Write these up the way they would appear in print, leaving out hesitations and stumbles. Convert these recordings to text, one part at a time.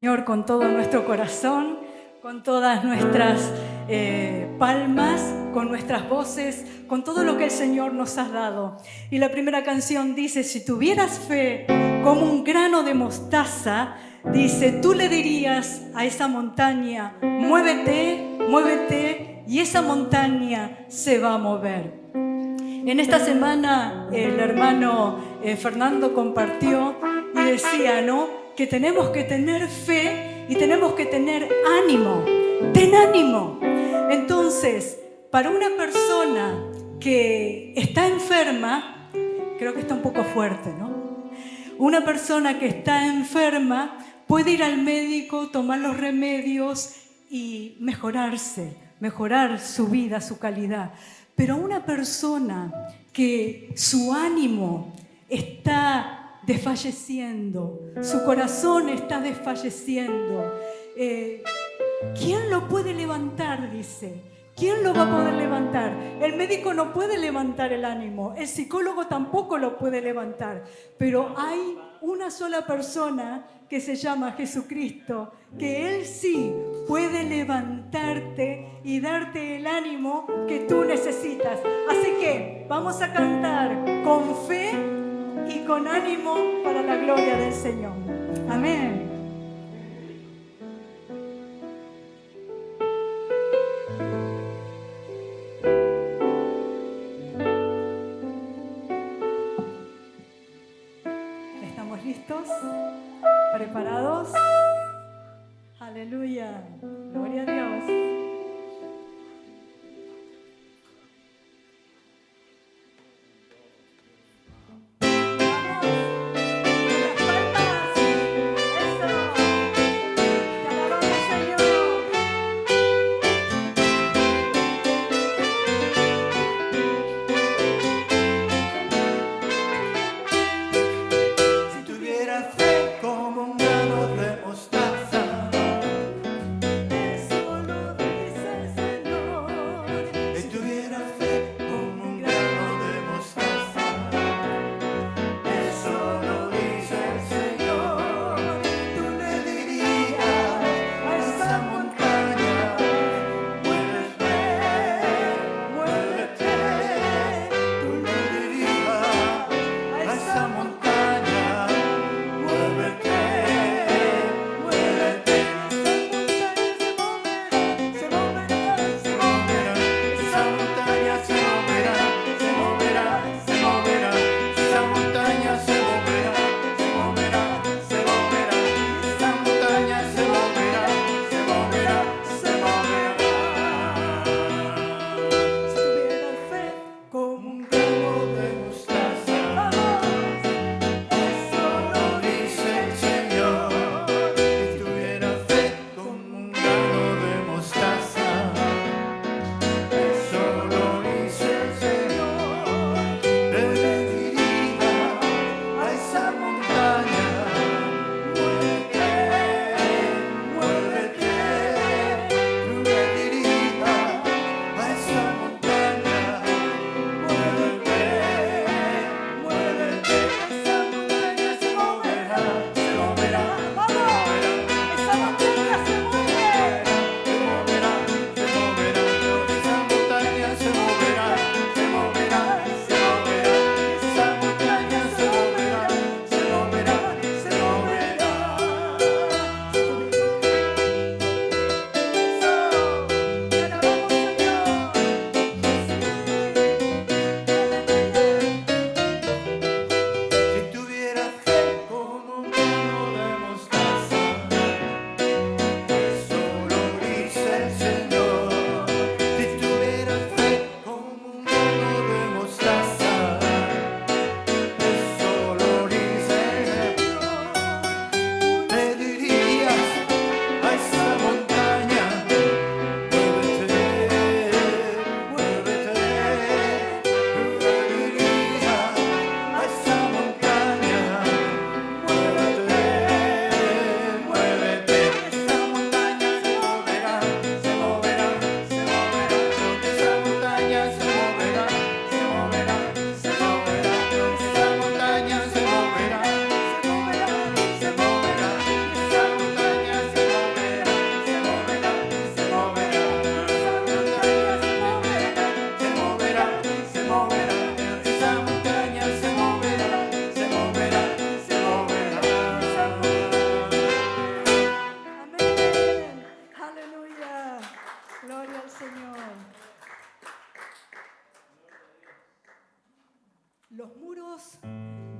Señor, con todo nuestro corazón, con todas nuestras palmas, con nuestras voces, con todo lo que el Señor nos ha dado. Y la primera canción dice: si tuvieras fe como un grano de mostaza, dice, tú le dirías a esa montaña, muévete, muévete, y esa montaña se va a mover. En esta semana el hermano Fernando compartió y decía, ¿no?, que tenemos que tener fe y tenemos que tener ánimo. ¡Ten ánimo! Entonces, para una persona que está enferma, creo que está un poco fuerte, ¿no? Una persona que está enferma puede ir al médico, tomar los remedios y mejorarse, mejorar su vida, su calidad. Pero una persona que su ánimo está desfalleciendo, su corazón está desfalleciendo, ¿quién lo puede levantar? Dice. ¿Quién lo va a poder levantar? El médico no puede levantar el ánimo, el psicólogo tampoco lo puede levantar, pero hay una sola persona que se llama Jesucristo, que Él sí puede levantarte y darte el ánimo que tú necesitas. Así que vamos a cantar con fe y con ánimo para la gloria del Señor. Amén. ¿Estamos listos? ¿Preparados? Aleluya. Gloria a Dios.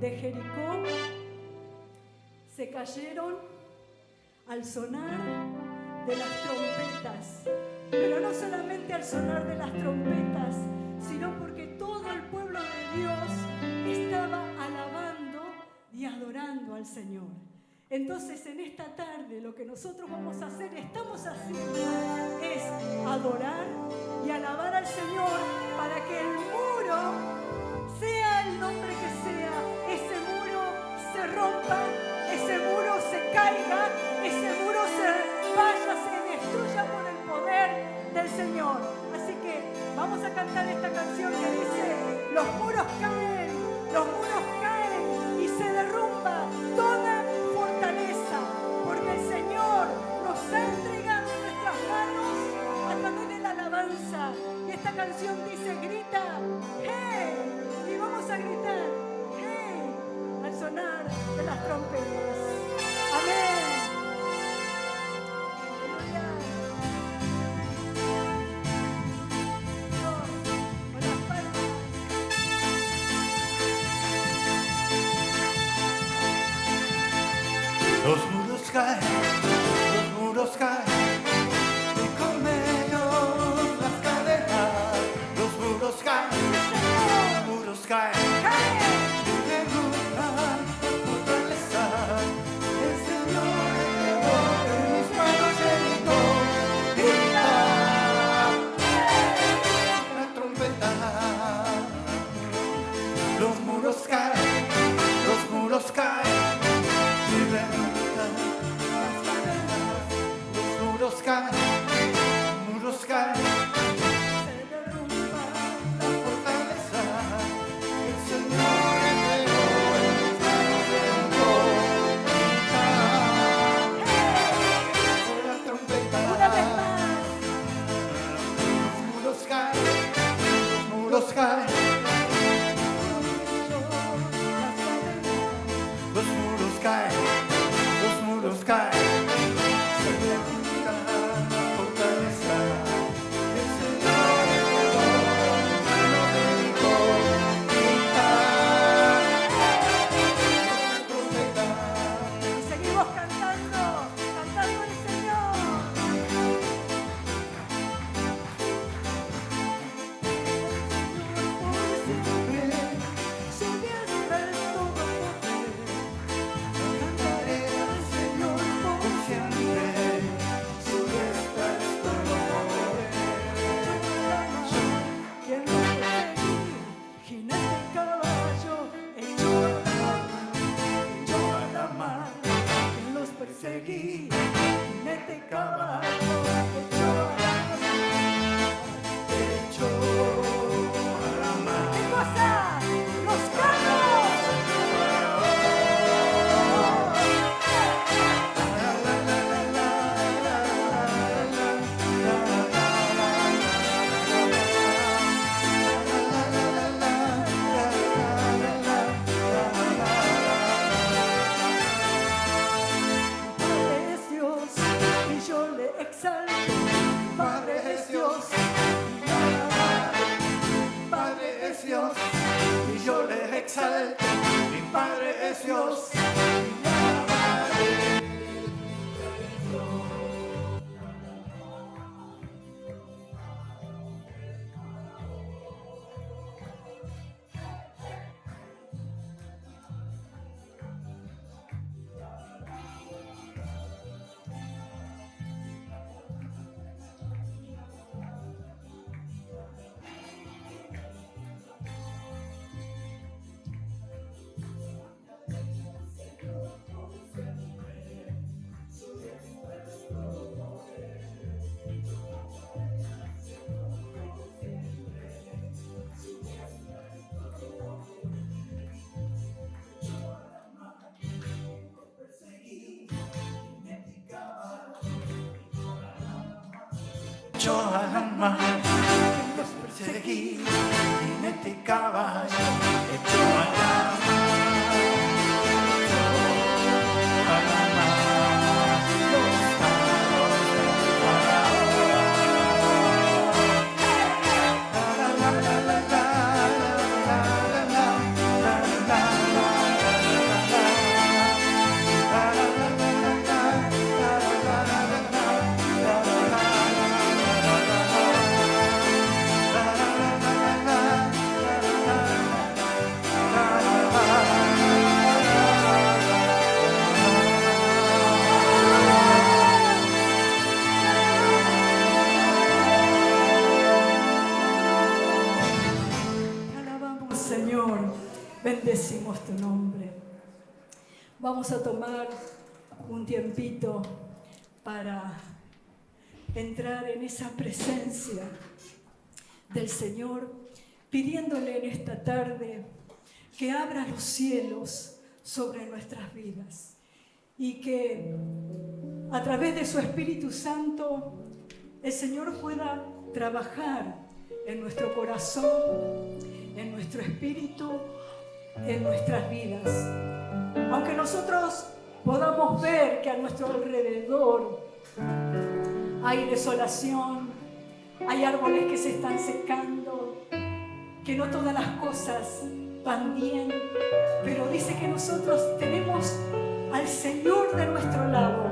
de Jericó se cayeron al sonar de las trompetas. Pero no solamente al sonar de las trompetas, sino porque todo el pueblo de Dios estaba alabando y adorando al Señor. Entonces, en esta tarde lo que nosotros vamos a hacer, estamos haciendo, es adorar y alabar al Señor para que el muro, sea el nombre que sea, ese muro se rompa, ese muro se caiga, ese muro se vaya, se destruya por el poder del Señor. Así que vamos a cantar esta canción que dice: los muros caen y se derrumba toda fortaleza, porque el Señor nos ha entregado en nuestras manos a través de la alabanza. Y esta canción dice: grita, ¡hey! Y vamos a gritar, ¡hey! Al sonar de las trompetas. Amén. Los muros caen, y con ellos las cadenas. Los muros caen, y derrumban fortaleza. El Señor entregó en mis manos el grita la trompeta. Los muros caen, y derrumban muros caen, se derrumba la fortaleza. El Señor entregó en mis manos el la trompeta. Una vez más. Los muros caen, los muros caen, los muros caen. Perseguí, jinete caballo, echó a la mar. ¿Qué cosa? ¡Los carros! Y yo le exalto, mi Padre es Dios. Yo a la mar, los perseguí, jinete y caballo, echó a la mar, los carros del faraón. Vamos a tomar un tiempito para entrar en esa presencia del Señor, pidiéndole en esta tarde que abra los cielos sobre nuestras vidas y que a través de su Espíritu Santo el Señor pueda trabajar en nuestro corazón, en nuestro espíritu, en nuestras vidas. Aunque nosotros podamos ver que a nuestro alrededor hay desolación, hay árboles que se están secando, que no todas las cosas van bien, pero dice que nosotros tenemos al Señor de nuestro lado.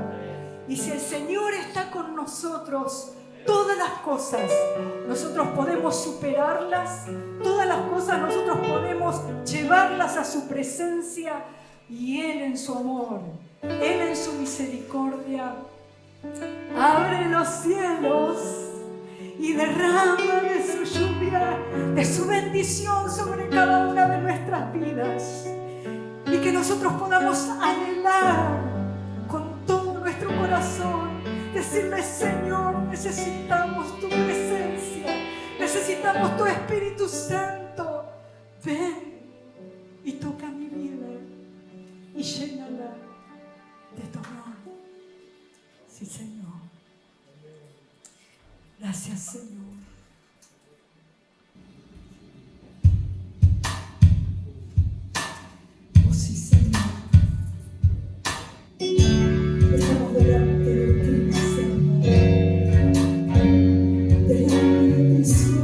Y si el Señor está con nosotros, todas las cosas nosotros podemos superarlas, todas las cosas nosotros podemos llevarlas a su presencia, y Él en su amor, Él en su misericordia abre los cielos y derrama de su lluvia, de su bendición sobre cada una de nuestras vidas, y que nosotros podamos anhelar con todo nuestro corazón, decirle: Señor, necesitamos tu presencia, necesitamos tu Espíritu Santo. Ven y toca mi vida y llénala de tu amor. Sí, Señor. Gracias, Señor. Oh, sí, Señor. Estamos delante de ti, Señor. Delante de ti, Señor.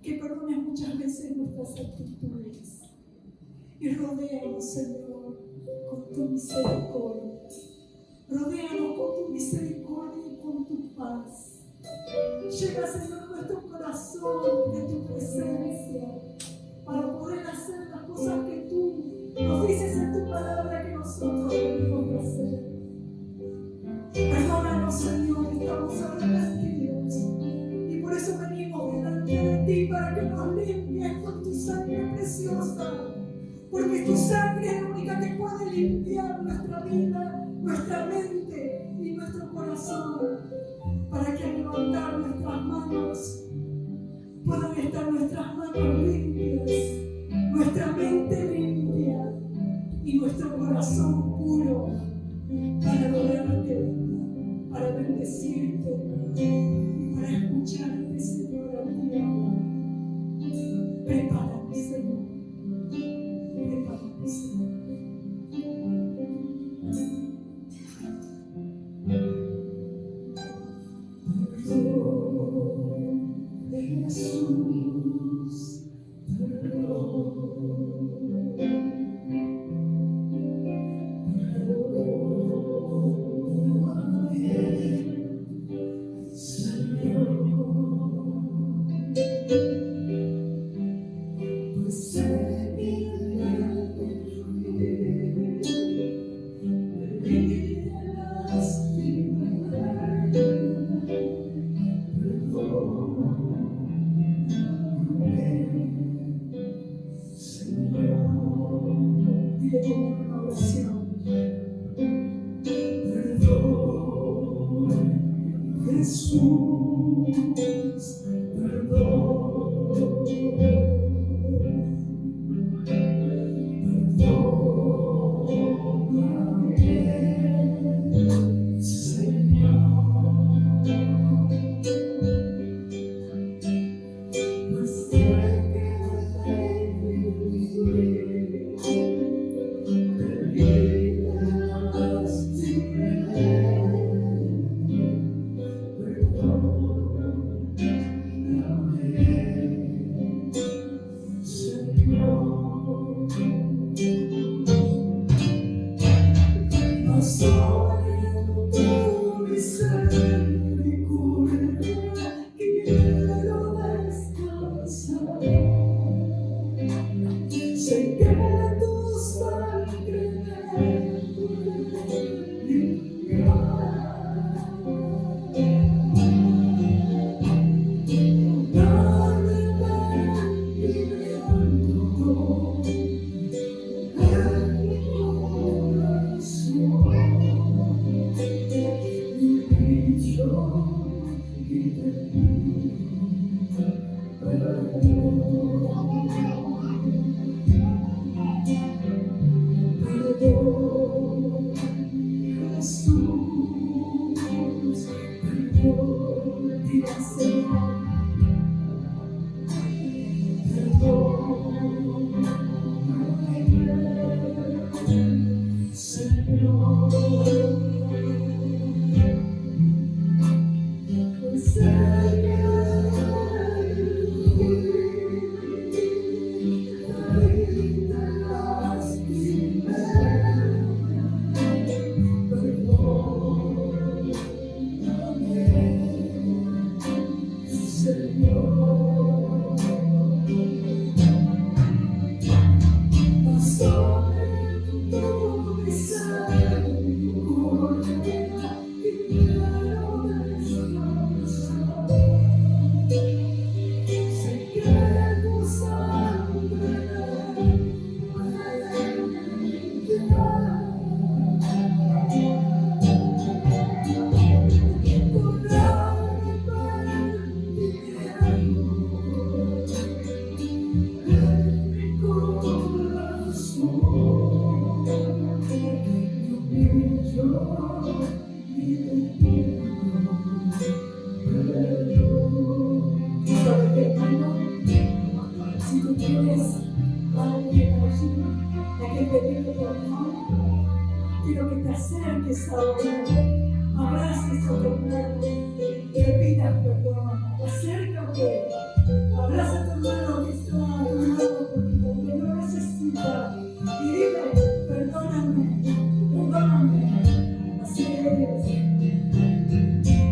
Que perdones muchas veces nuestras actitudes y rodéanos, Señor, con tu misericordia. Rodéanos con tu misericordia y con tu paz. Llega, Señor, nuestro corazón de tu presencia para poder hacer las cosas que tú nos dices en tu palabra que nosotros debemos hacer. Perdónanos, Señor, estamos arrepentidos. Por eso venimos delante de ti para que nos limpies con tu sangre preciosa, porque tu sangre es la única que puede limpiar nuestra vida, nuestra mente y nuestro corazón, para que al levantar nuestras manos puedan estar nuestras manos limpias, nuestra mente limpia y nuestro corazón puro para adorarte, para bendecirte, para escucharte, Señor, a ti ahora. Prepáranos, Señor. Prepáranos, Señor. Perdón de Jesús, Quiero que te acerques ahora, abraces a tu hermano, le pidas perdón, acércate, abraza a tu hermano que está a tu lado porque también lo necesita y dile, perdóname, perdóname, así es.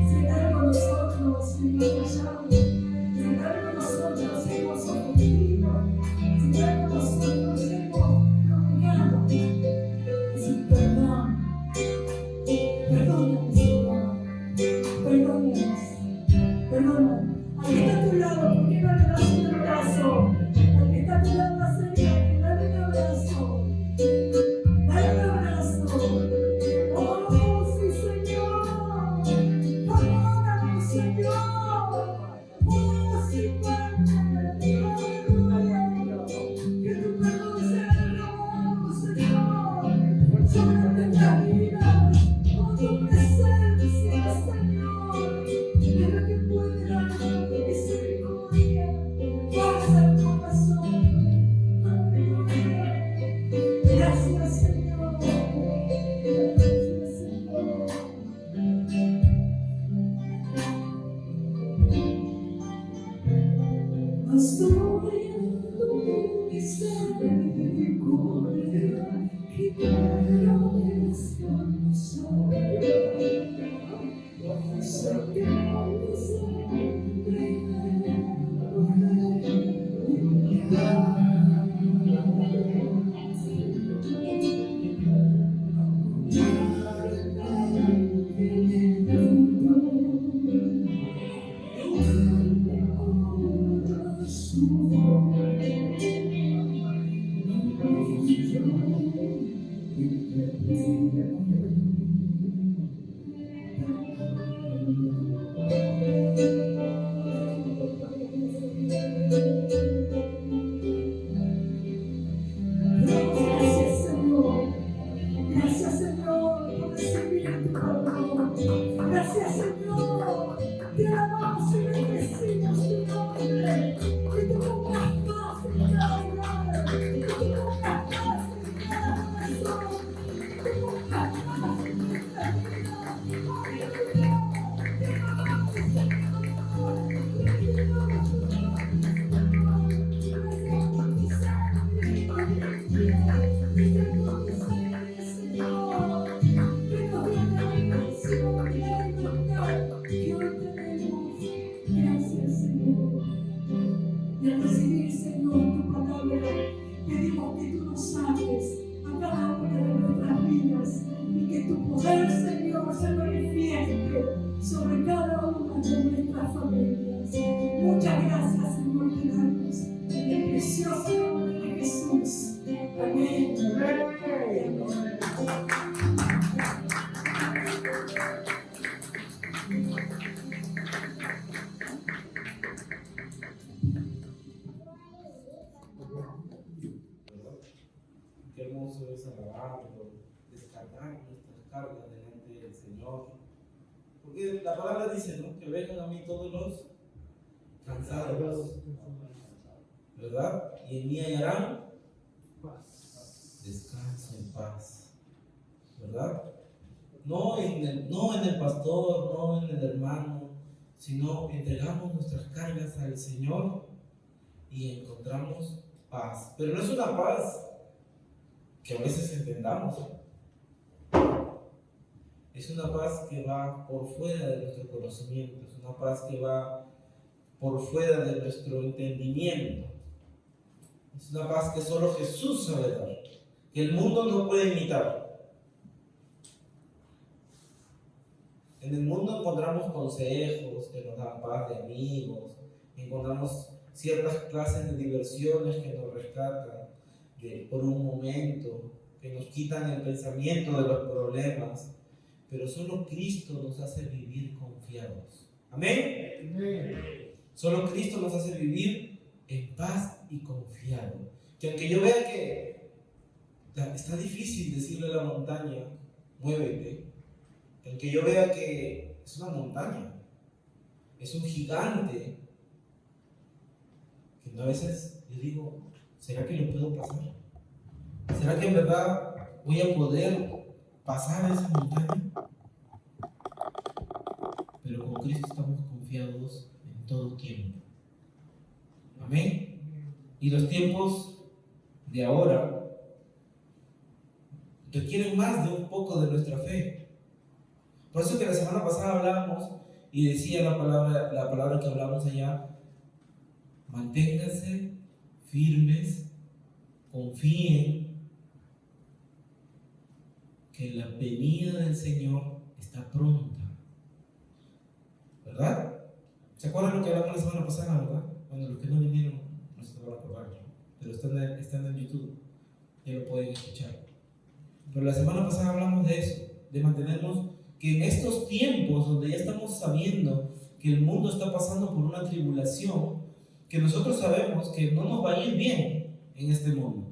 Si algo nosotros hemos fallado, si algo nosotros hemos ofendido, si algo nosotros hemos provocado, sin perdón, perdóname, Señor, perdónanos, perdónanos. Al que está a tu lado, ¿por qué no le das un abrazo? Al que está a tu lado, acércate, dale un abrazo, dale un abrazo. Oh, sí, Señor, perdónanos, Señor. Oh, sí, Padre, aleluya. Que tu perdón sea derramado, Señor, sobre nuestras vidas, con tu presencia, Señor. Deja que pueda dar misericordia, pasa el corazón. Aleluya. Gracias, Señor. Gracias, Señor. Estoy en tu misericordia y quiero descansar. Sé que tu sangre Gracias, Señor. Gracias, Señor, por recibir tu perdón. Gracias, Señor. Te alabamos y bendecimos tu nombre. Que tú pongas paz en cada hogar. Que tú pongas paz en cada corazón. Que tú pongas paz en nuestra vida. Aleluya. Te alabamos, Señor. Te alabamos, Señor. Gracias por tu sangre. Gracias por tu sangre, Señor. Que nos dio la bendición y la libertad que hoy tenemos. Gracias, Señor. Y al recibir, Señor, tu palabra, pedimos que tú nos hables a cada una de nuestras vidas y que tu poder, Señor, se manifieste sobre cada una de nuestras familias. Muchas gracias, Señor, te damos en el precioso nombre de Jesús. Amén. hermoso es alabarlo, descargar nuestras cargas delante del Señor. Porque la palabra dice, ¿no?, que vengan a mí todos los cansados, ¿verdad? Y en mí hallarán descanso en paz, ¿verdad? No en el pastor, no en el hermano, sino entregamos nuestras cargas al Señor y encontramos paz. Pero no es una paz que a veces entendamos. Es una paz que va por fuera de nuestro conocimiento, es una paz que va por fuera de nuestro entendimiento. Es una paz que solo Jesús sabe dar, que el mundo no puede imitar. En el mundo encontramos consejos que nos dan paz de amigos, encontramos ciertas clases de diversiones que nos rescatan por un momento, que nos quitan el pensamiento de los problemas, pero solo Cristo nos hace vivir confiados. ¿Amén? Amén. Solo Cristo nos hace vivir en paz y confiado. Que aunque yo vea que está difícil decirle a la montaña, muévete, aunque yo vea que es una montaña, es un gigante, que a veces yo digo, ¿será que lo puedo pasar? ¿Será que en verdad voy a poder pasar esa montaña? Pero con Cristo estamos confiados en todo tiempo. Amén. Y los tiempos de ahora requieren más de un poco de nuestra fe. Por eso que la semana pasada hablábamos y decía la palabra que hablamos allá: manténganse firmes, confíen que la venida del Señor está pronta. ¿Verdad? ¿Se acuerdan lo que hablamos la semana pasada, verdad? Bueno, los que no vinieron no se van a acordar, ¿no? Pero están en YouTube, ya lo pueden escuchar. Pero la semana pasada hablamos de eso, de mantenernos, que en estos tiempos donde ya estamos sabiendo que el mundo está pasando por una tribulación, que nosotros sabemos que no nos va a ir bien en este mundo.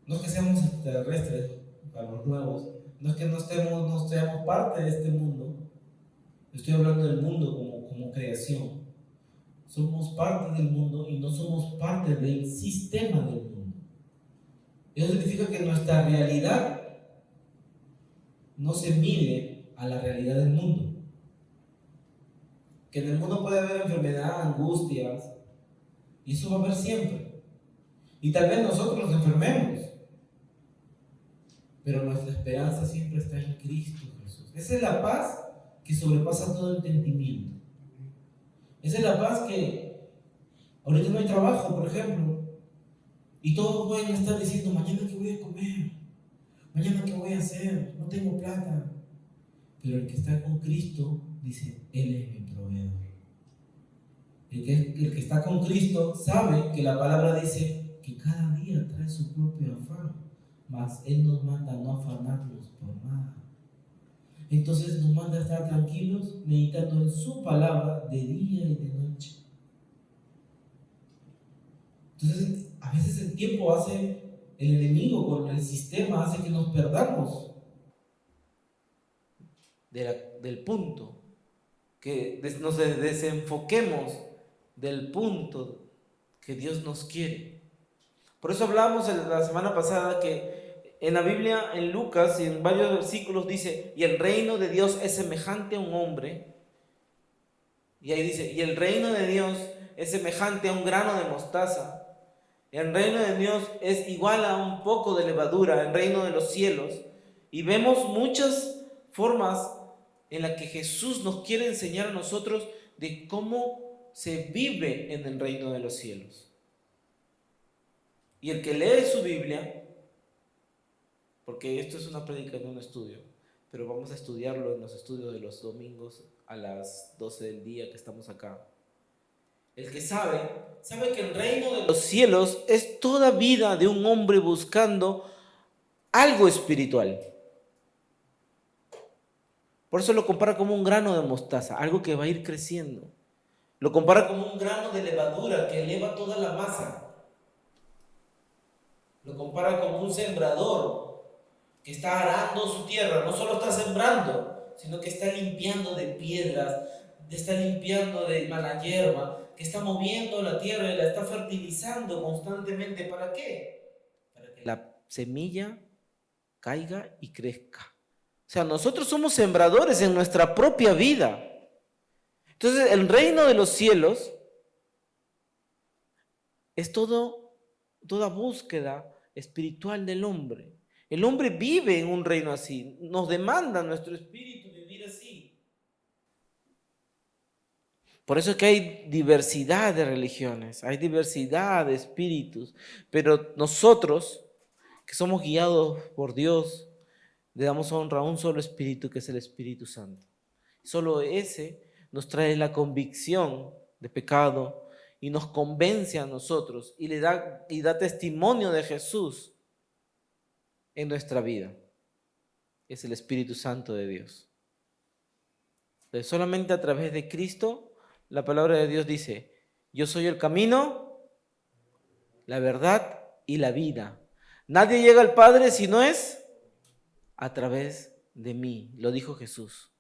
No es que seamos extraterrestres para los nuevos, no es que no seamos parte de este mundo. Estoy hablando del mundo como creación. Somos parte del mundo y no somos parte del sistema del mundo. Eso significa que nuestra realidad no se mide a la realidad del mundo. Que en el mundo puede haber enfermedad, angustias, y eso va a haber siempre. Y tal vez nosotros nos enfermemos, pero nuestra esperanza siempre está en Cristo Jesús. Esa es la paz que sobrepasa todo entendimiento. Esa es la paz que ahorita no hay trabajo, por ejemplo, y todos pueden estar diciendo: mañana qué voy a comer, mañana qué voy a hacer, no tengo plata. Pero el que está con Cristo dice: Él es mi proveedor. El que está con Cristo sabe que la palabra dice que cada día trae su propio afán, mas Él nos manda a no afanarnos por nada. Entonces nos manda a estar tranquilos meditando en su palabra de día y de noche. Entonces a veces el tiempo el enemigo con el sistema hace que nos perdamos del punto, que nos desenfoquemos del punto que Dios nos quiere. Por eso hablábamos la semana pasada que en la Biblia, en Lucas y en varios versículos dice: y el reino de Dios es semejante a un hombre, y ahí dice: y el reino de Dios es semejante a un grano de mostaza. El reino de Dios es igual a un poco de levadura, el reino de los cielos. Y vemos muchas formas en las que Jesús nos quiere enseñar a nosotros de cómo se vive en el reino de los cielos. Y el que lee su Biblia, porque esto es una prédica, no un estudio, pero vamos a estudiarlo en los estudios de los domingos a las 12 del día que estamos acá. El que sabe que el reino de los cielos es toda vida de un hombre buscando algo espiritual. Por eso lo compara como un grano de mostaza, algo que va a ir creciendo. Lo compara como un grano de levadura que eleva toda la masa. Lo compara como un sembrador que está arando su tierra. No solo está sembrando, sino que está limpiando de piedras, está limpiando de mala hierba, que está moviendo la tierra y la está fertilizando constantemente. ¿Para qué? Para que la semilla caiga y crezca. O sea, nosotros somos sembradores en nuestra propia vida. Entonces, el reino de los cielos es toda búsqueda espiritual del hombre. El hombre vive en un reino así. Nos demanda nuestro espíritu vivir así. Por eso es que hay diversidad de religiones, hay diversidad de espíritus. Pero nosotros, que somos guiados por Dios, le damos honra a un solo espíritu, que es el Espíritu Santo. Solo ese nos trae la convicción de pecado y nos convence a nosotros y da testimonio de Jesús en nuestra vida. Es el Espíritu Santo de Dios. Entonces, solamente a través de Cristo, la palabra de Dios dice: yo soy el camino, la verdad y la vida. Nadie llega al Padre si no es a través de mí, lo dijo Jesús.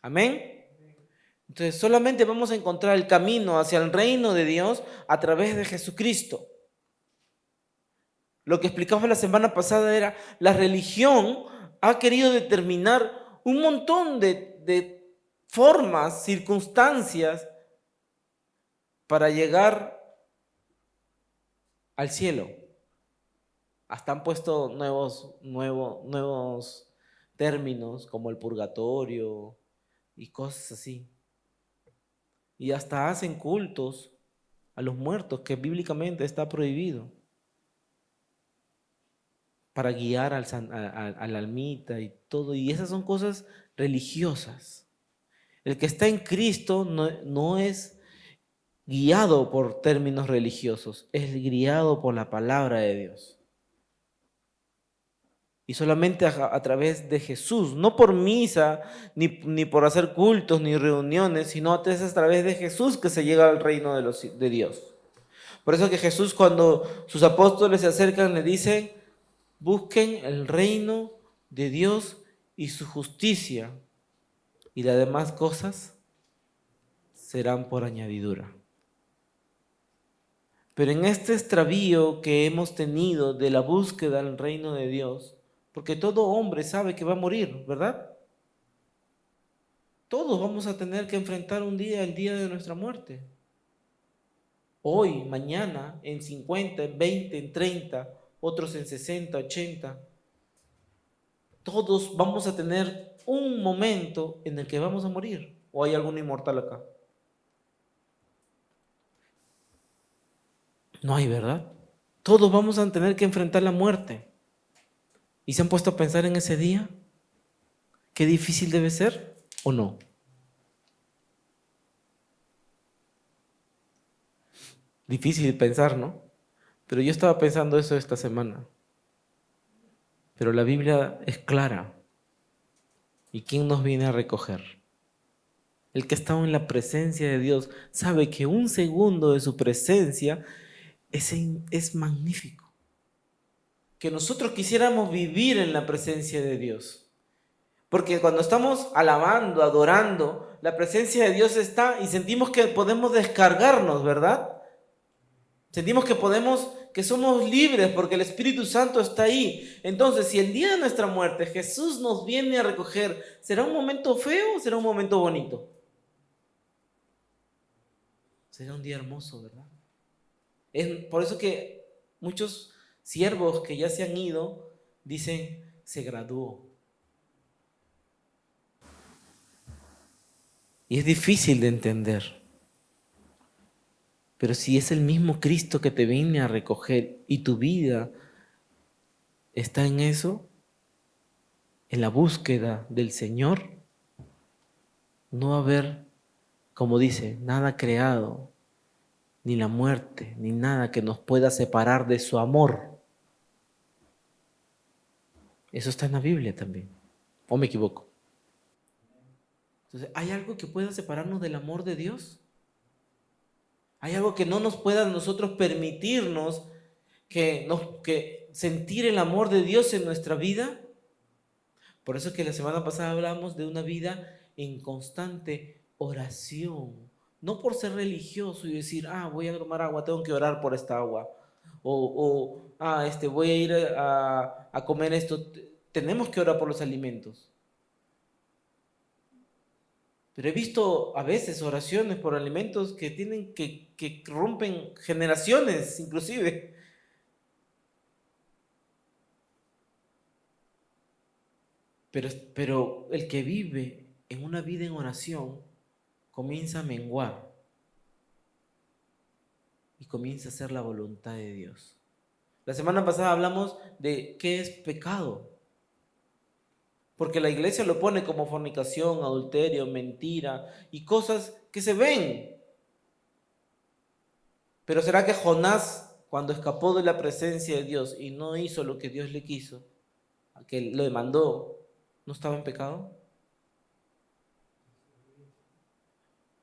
Amén. Entonces solamente vamos a encontrar el camino hacia el reino de Dios a través de Jesucristo. Lo que explicaba la semana pasada era: la religión ha querido determinar un montón de formas, circunstancias para llegar al cielo. Hasta han puesto nuevos términos como el purgatorio y cosas así. Y hasta hacen cultos a los muertos, que bíblicamente está prohibido, para guiar al almita y todo. Y esas son cosas religiosas. El que está en Cristo no es guiado por términos religiosos, es guiado por la palabra de Dios. Y solamente a través de Jesús, no por misa, ni por hacer cultos, ni reuniones, sino a través de Jesús que se llega al reino de Dios. Por eso que Jesús, cuando sus apóstoles se acercan, le dice: busquen el reino de Dios y su justicia, y las demás cosas serán por añadidura. Pero en este extravío que hemos tenido de la búsqueda del reino de Dios, porque todo hombre sabe que va a morir, ¿verdad? Todos vamos a tener que enfrentar un día, el día de nuestra muerte. Hoy, mañana, en 50, en 20, en 30, otros en 60, 80. Todos vamos a tener un momento en el que vamos a morir. ¿O hay algún inmortal acá? No hay, ¿verdad? Todos vamos a tener que enfrentar la muerte. ¿Y se han puesto a pensar en ese día? ¿Qué difícil debe ser o no? Difícil pensar, ¿no? Pero yo estaba pensando eso esta semana. Pero la Biblia es clara. ¿Y quién nos viene a recoger? El que ha estado en la presencia de Dios sabe que un segundo de su presencia es magnífico. Que nosotros quisiéramos vivir en la presencia de Dios. Porque cuando estamos alabando, adorando, la presencia de Dios está y sentimos que podemos descargarnos, ¿verdad? Sentimos que somos libres porque el Espíritu Santo está ahí. Entonces, si el día de nuestra muerte Jesús nos viene a recoger, ¿será un momento feo o será un momento bonito? Será un día hermoso, ¿verdad? Es por eso que muchos siervos que ya se han ido dicen: se graduó. Y es difícil de entender. Pero si es el mismo Cristo que te viene a recoger y tu vida está en eso, en la búsqueda del Señor, no va a haber, como dice, nada creado, ni la muerte, ni nada que nos pueda separar de su amor. Eso está en la Biblia también. ¿O me equivoco? Entonces, ¿hay algo que pueda separarnos del amor de Dios? ¿Hay algo que no nos pueda a nosotros permitirnos que sentir el amor de Dios en nuestra vida. Por eso es que la semana pasada hablamos de una vida en constante oración. No por ser religioso y decir, voy a tomar agua, tengo que orar por esta agua. Voy a ir a comer esto. Tenemos que orar por los alimentos. Pero he visto a veces oraciones por alimentos que rompen generaciones, inclusive. Pero el que vive en una vida en oración comienza a menguar y comienza a hacer la voluntad de Dios. La semana pasada hablamos de qué es pecado. Porque la iglesia lo pone como fornicación, adulterio, mentira y cosas que se ven. Pero ¿será que Jonás, cuando escapó de la presencia de Dios y no hizo lo que Dios le quiso, que lo demandó, no estaba en pecado?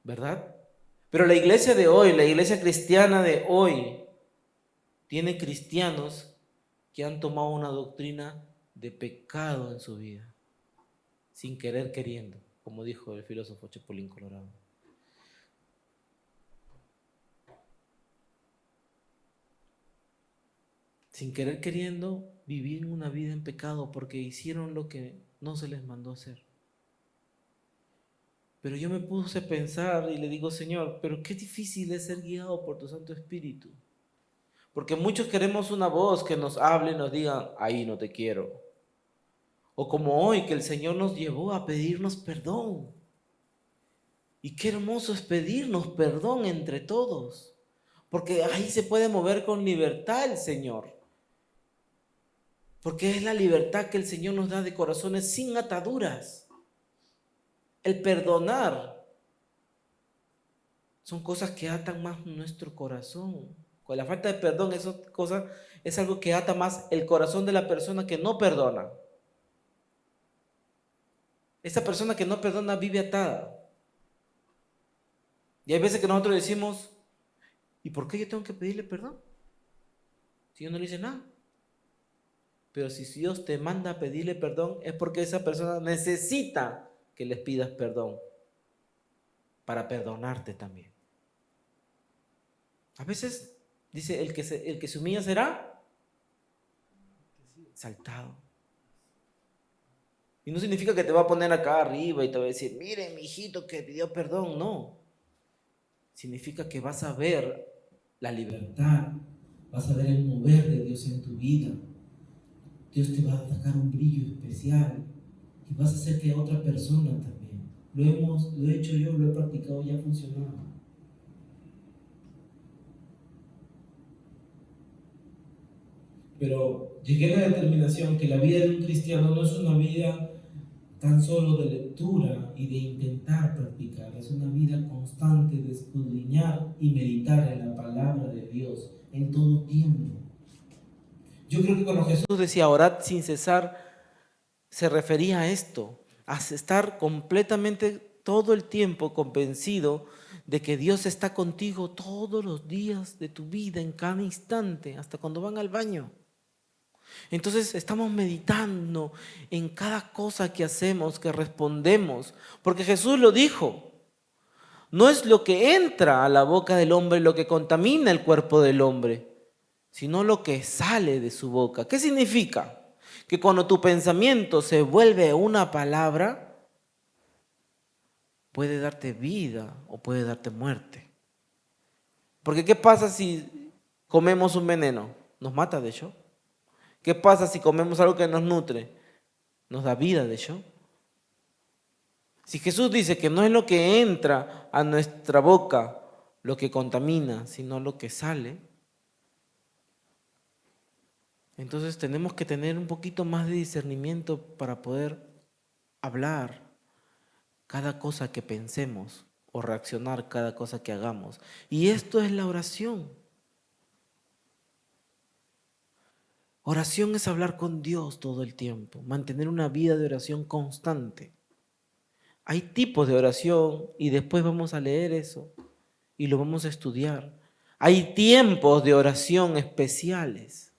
¿Verdad? Pero la iglesia de hoy, la iglesia cristiana de hoy, tiene cristianos que han tomado una doctrina de pecado en su vida, sin querer queriendo, como dijo el filósofo Chapulín Colorado. Sin querer queriendo, vivir una vida en pecado porque hicieron lo que no se les mandó hacer. Pero yo me puse a pensar y le digo, Señor, pero qué difícil es ser guiado por tu Santo Espíritu. Porque muchos queremos una voz que nos hable y nos diga, ahí no te quiero. O como hoy, que el Señor nos llevó a pedirnos perdón. Y qué hermoso es pedirnos perdón entre todos. Porque ahí se puede mover con libertad el Señor. Porque es la libertad que el Señor nos da de corazones sin ataduras. El perdonar son cosas que atan más nuestro corazón. Con la falta de perdón, es algo que ata más el corazón de la persona que no perdona. Esa persona que no perdona vive atada. Y hay veces que nosotros decimos, ¿y por qué yo tengo que pedirle perdón? Si yo no le hice nada. Pero si Dios te manda a pedirle perdón, es porque esa persona necesita que les pidas perdón para perdonarte también. A veces dice, el que se humilla será exaltado. Y no significa que te va a poner acá arriba y te va a decir, mire, mi hijito que pidió perdón. No. Significa que vas a ver la libertad, vas a ver el mover de Dios en tu vida. Dios te va a sacar un brillo especial y vas a hacer que a otra persona también. Lo he hecho yo, lo he practicado y ha funcionado. Pero llegué a la determinación que la vida de un cristiano no es una vida tan solo de lectura y de intentar practicar, es una vida constante de escudriñar y meditar en la palabra de Dios en todo tiempo. Yo creo que cuando Jesús decía orad sin cesar, se refería a esto, a estar completamente todo el tiempo convencido de que Dios está contigo todos los días de tu vida, en cada instante, hasta cuando van al baño. Entonces estamos meditando en cada cosa que hacemos, que respondemos, porque Jesús lo dijo. No es lo que entra a la boca del hombre lo que contamina el cuerpo del hombre, sino lo que sale de su boca. ¿Qué significa? Que cuando tu pensamiento se vuelve una palabra, puede darte vida o puede darte muerte. Porque ¿qué pasa si comemos un veneno? Nos mata, de hecho. ¿Qué pasa si comemos algo que nos nutre? Nos da vida, de hecho. Si Jesús dice que no es lo que entra a nuestra boca lo que contamina, sino lo que sale, entonces tenemos que tener un poquito más de discernimiento para poder hablar cada cosa que pensemos o reaccionar cada cosa que hagamos. Y esto es la oración. Oración es hablar con Dios todo el tiempo, mantener una vida de oración constante. Hay tipos de oración y después vamos a leer eso y lo vamos a estudiar. Hay tiempos de oración especiales.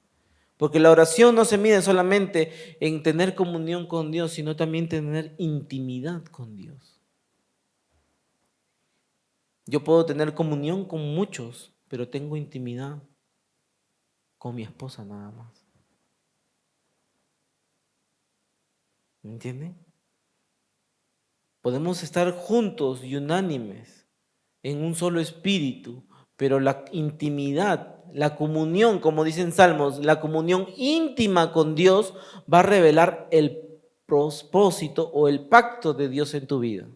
Porque la oración no se mide solamente en tener comunión con Dios, sino también tener intimidad con Dios. Yo puedo tener comunión con muchos, pero tengo intimidad con mi esposa nada más. ¿Me entienden? Podemos estar juntos y unánimes en un solo espíritu, pero la intimidad, la comunión, como dicen Salmos, la comunión íntima con Dios va a revelar el propósito o el pacto de Dios en tu vida.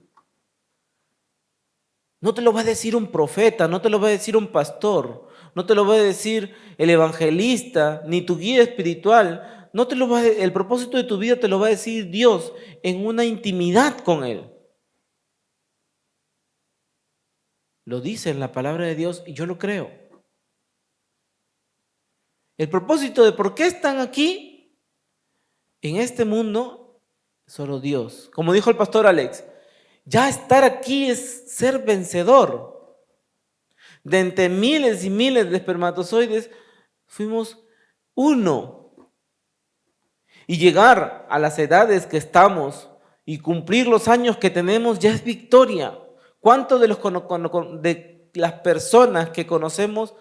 No te lo va a decir un profeta, no te lo va a decir un pastor, no te lo va a decir el evangelista, ni tu guía espiritual. No te lo va a, el propósito de tu vida te lo va a decir Dios en una intimidad con Él. Lo dice en la palabra de Dios y yo lo creo. El propósito de por qué están aquí en este mundo, solo Dios. Como dijo el pastor Alex, ya estar aquí es ser vencedor. De entre miles y miles de espermatozoides, fuimos uno. Y llegar a las edades que estamos y cumplir los años que tenemos ya es victoria. ¿Cuántos de las personas que conocemos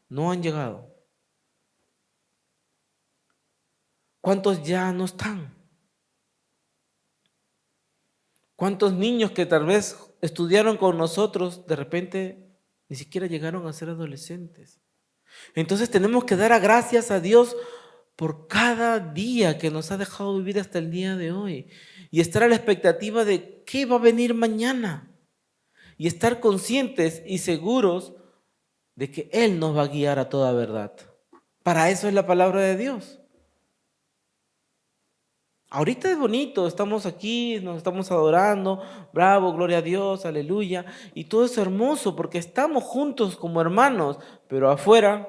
no han llegado? ¿Cuántos ya no están? ¿Cuántos niños que tal vez estudiaron con nosotros de repente ni siquiera llegaron a ser adolescentes? Entonces tenemos que dar gracias a Dios por cada día que nos ha dejado vivir hasta el día de hoy y estar a la expectativa de qué va a venir mañana y estar conscientes y seguros de que Él nos va a guiar a toda verdad. Para eso es la palabra de Dios. Ahorita es bonito, estamos aquí, nos estamos adorando, bravo, gloria a Dios, aleluya, y todo es hermoso porque estamos juntos como hermanos, pero afuera,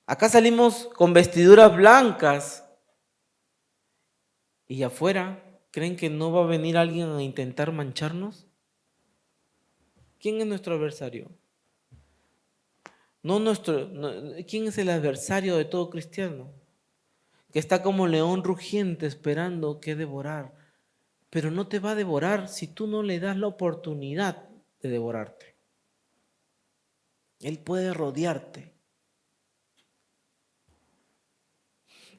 acá salimos con vestiduras blancas y afuera, ¿creen que no va a venir alguien a intentar mancharnos? ¿Quién es nuestro adversario? ¿Quién es el adversario de todo cristiano? Que está como león rugiente esperando que devorar, pero no te va a devorar si tú no le das la oportunidad de devorarte. Él puede rodearte.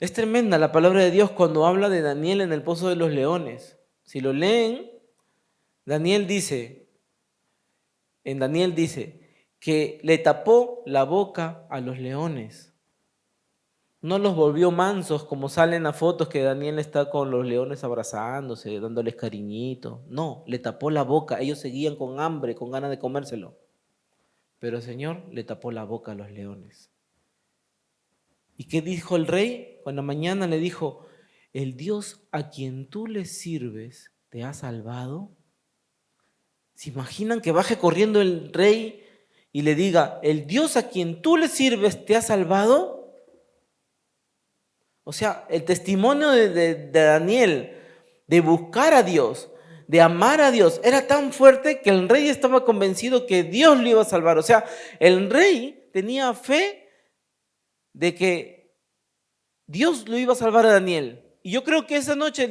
Es tremenda la palabra de Dios cuando habla de Daniel en el pozo de los leones. Si lo leen, Daniel dice que le tapó la boca a los leones. No los volvió mansos como salen las fotos que Daniel está con los leones abrazándose, dándoles cariñito. No, le tapó la boca. Ellos seguían con hambre, con ganas de comérselo. Pero el Señor le tapó la boca a los leones. ¿Y qué dijo el rey? Cuando mañana le dijo, ¿el Dios a quien tú le sirves te ha salvado? ¿Se imaginan que baje corriendo el rey y le diga, ¿el Dios a quien tú le sirves te ha salvado? O sea, el testimonio de Daniel de buscar a Dios, de amar a Dios, era tan fuerte que el rey estaba convencido que Dios lo iba a salvar. O sea, el rey tenía fe de que Dios lo iba a salvar a Daniel. Y yo creo que esa noche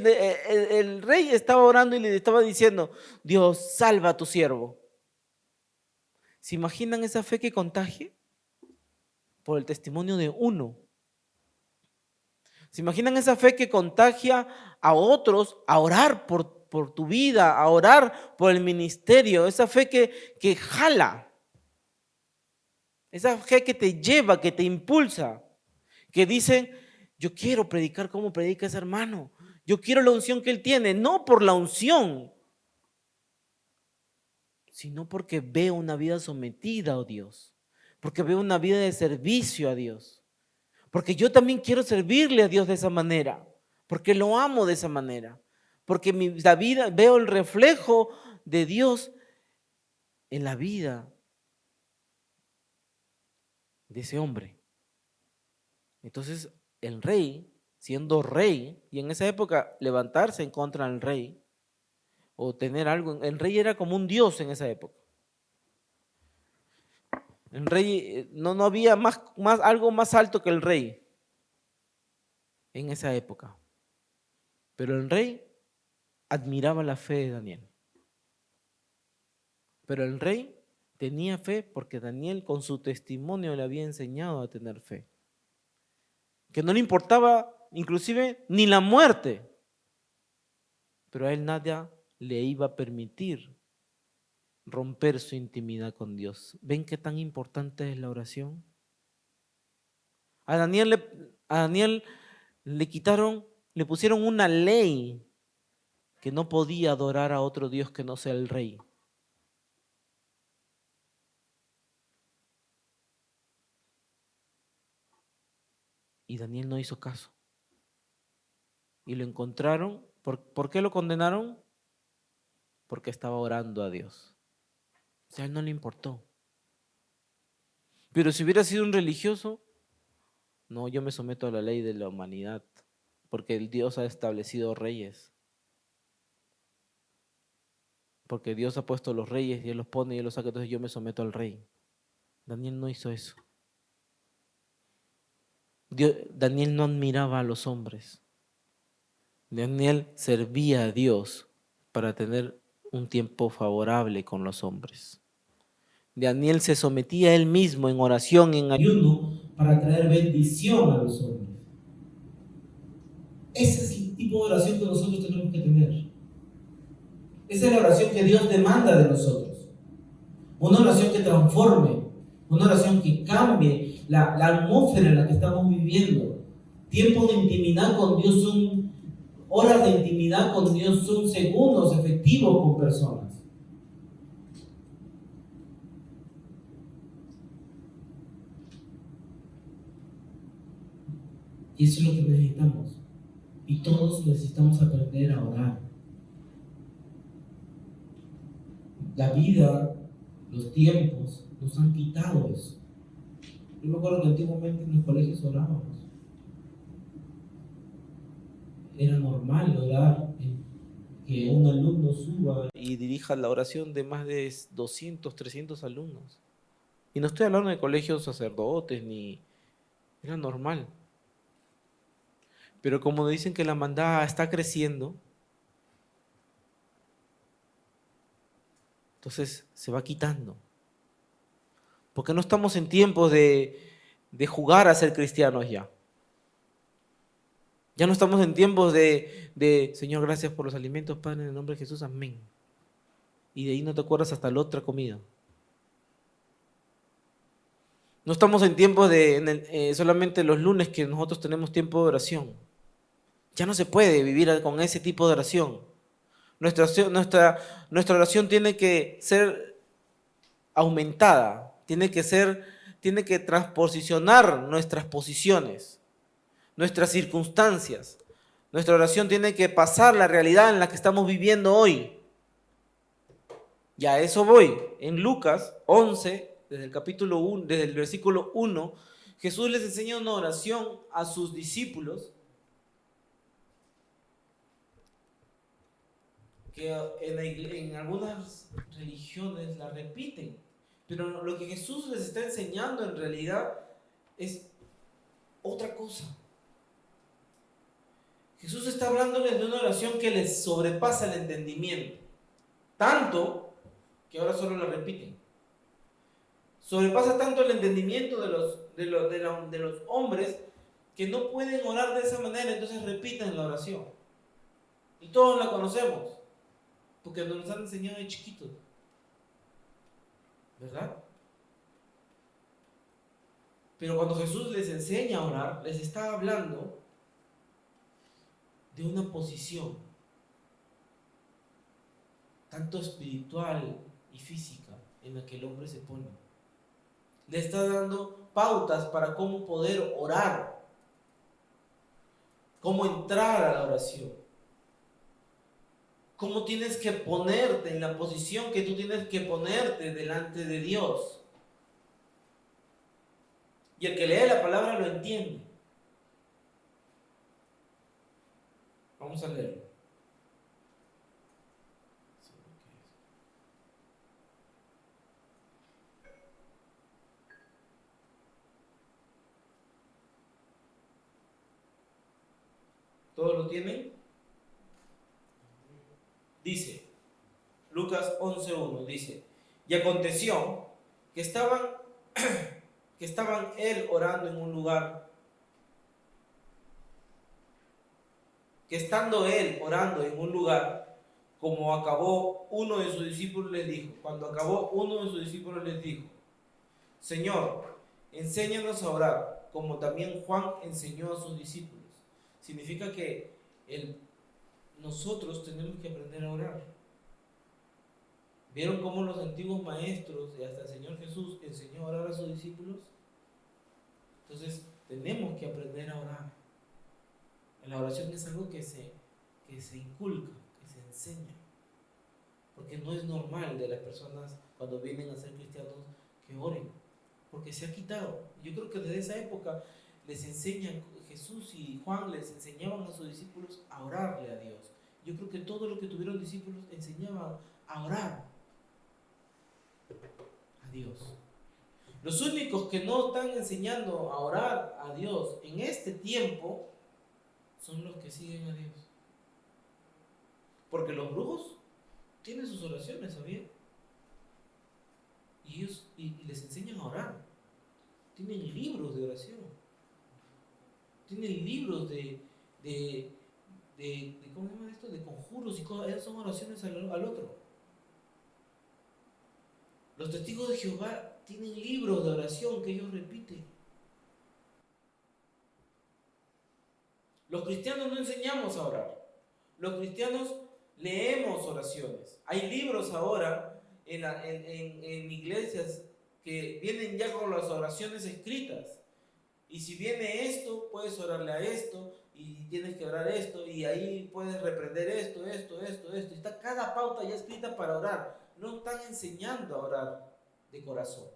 el rey estaba orando y le estaba diciendo, Dios, salva a tu siervo. ¿Se imaginan esa fe que contagie? Por el testimonio de uno. ¿Se imaginan esa fe que contagia a otros a orar por tu vida, a orar por el ministerio? Esa fe que jala, esa fe que te lleva, que te impulsa, que dicen, yo quiero predicar como predica ese hermano, yo quiero la unción que él tiene, no por la unción, sino porque veo una vida sometida a Dios, porque veo una vida de servicio a Dios. Porque yo también quiero servirle a Dios de esa manera, porque lo amo de esa manera, porque la vida, veo el reflejo de Dios en la vida de ese hombre. Entonces el rey, siendo rey, y en esa época levantarse en contra del rey, o tener algo, el rey era como un dios en esa época. El rey, no había algo más alto que el rey en esa época. Pero el rey admiraba la fe de Daniel. Pero el rey tenía fe porque Daniel con su testimonio le había enseñado a tener fe. Que no le importaba inclusive ni la muerte, pero a él nada le iba a permitir romper su intimidad con Dios. ¿Ven qué tan importante es la oración? A Daniel le pusieron una ley que no podía adorar a otro Dios que no sea el rey. Y Daniel no hizo caso. Y lo encontraron. ¿Por qué lo condenaron? Porque estaba orando a Dios. O sea, a él no le importó. Pero si hubiera sido un religioso, no, yo me someto a la ley de la humanidad, porque el Dios ha establecido reyes. Porque Dios ha puesto los reyes y Él los pone y Él los saca, entonces yo me someto al rey. Daniel no hizo eso. Daniel no admiraba a los hombres. Daniel servía a Dios para tener un tiempo favorable con los hombres. Daniel se sometía a él mismo en oración, en ayuno, para traer bendición a los hombres. Ese es el tipo de oración que nosotros tenemos que tener. Esa es la oración que Dios demanda de nosotros. Una oración que transforme, una oración que cambie la atmósfera en la que estamos viviendo. Tiempos de intimidad con Dios son, horas de intimidad con Dios son segundos efectivos con personas. Y eso es lo que necesitamos. Y todos necesitamos aprender a orar. La vida, los tiempos, nos han quitado eso. Yo me acuerdo que antiguamente en los colegios orábamos. Era normal orar, que un alumno suba y dirija la oración de más de 200, 300 alumnos. Y no estoy hablando de colegios sacerdotes, ni... Era normal. Pero como dicen que la mandada está creciendo, entonces se va quitando. Porque no estamos en tiempos de jugar a ser cristianos ya. Ya no estamos en tiempos de Señor, gracias por los alimentos, Padre, en el nombre de Jesús, amén. Y de ahí no te acuerdas hasta la otra comida. No estamos en tiempos de solamente los lunes que nosotros tenemos tiempo de oración. Ya no se puede vivir con ese tipo de oración. Nuestra oración tiene que ser aumentada, tiene que transposicionar nuestras posiciones, nuestras circunstancias. Nuestra oración tiene que pasar la realidad en la que estamos viviendo hoy. Y a eso voy. En Lucas 11, desde el capítulo 1, desde el versículo 1, Jesús les enseña una oración a sus discípulos que en algunas religiones la repiten, pero lo que Jesús les está enseñando en realidad es otra cosa. Jesús está hablándoles de una oración que les sobrepasa el entendimiento, tanto que ahora solo la repiten. Sobrepasa tanto el entendimiento de los hombres que no pueden orar de esa manera, entonces repiten la oración. Y todos la conocemos, porque nos han enseñado de chiquitos, ¿verdad? Pero cuando Jesús les enseña a orar, les está hablando de una posición, tanto espiritual y física, en la que el hombre se pone. Le está dando pautas para cómo poder orar, cómo entrar a la oración, cómo tienes que ponerte en la posición que tú tienes que ponerte delante de Dios. Y el que lee la palabra lo entiende. Vamos a leerlo. ¿Todos lo tienen? Dice, Lucas 11:1 dice, y aconteció que estaban él orando en un lugar, que estando él orando en un lugar, como acabó uno de sus discípulos les dijo, cuando acabó uno de sus discípulos les dijo, Señor, enséñanos a orar, como también Juan enseñó a sus discípulos. Significa que nosotros tenemos que aprender a orar. ¿Vieron cómo los antiguos maestros y hasta el Señor Jesús enseñó a orar a sus discípulos? Entonces tenemos que aprender a orar. La oración es algo que se inculca, que se enseña. Porque no es normal de las personas cuando vienen a ser cristianos que oren. Porque se ha quitado. Yo creo que desde esa época les enseñan, Jesús y Juan les enseñaban a sus discípulos a orarle a Dios. Yo creo que todos los que tuvieron discípulos enseñaban a orar a Dios. Los únicos que no están enseñando a orar a Dios en este tiempo son los que siguen a Dios. Porque los brujos tienen sus oraciones, ¿sabían? Y ellos les enseñan a orar. Tienen libros de oración. Tienen libros de ¿cómo se llama esto? De conjuros y cosas. Esas son oraciones al otro. Los testigos de Jehová tienen libros de oración que ellos repiten. Los cristianos no enseñamos a orar. Los cristianos leemos oraciones. Hay libros ahora en iglesias que vienen ya con las oraciones escritas. Y si viene esto, puedes orarle a esto, y tienes que orar esto, y ahí puedes reprender esto. Está cada pauta ya escrita para orar. No están enseñando a orar de corazón,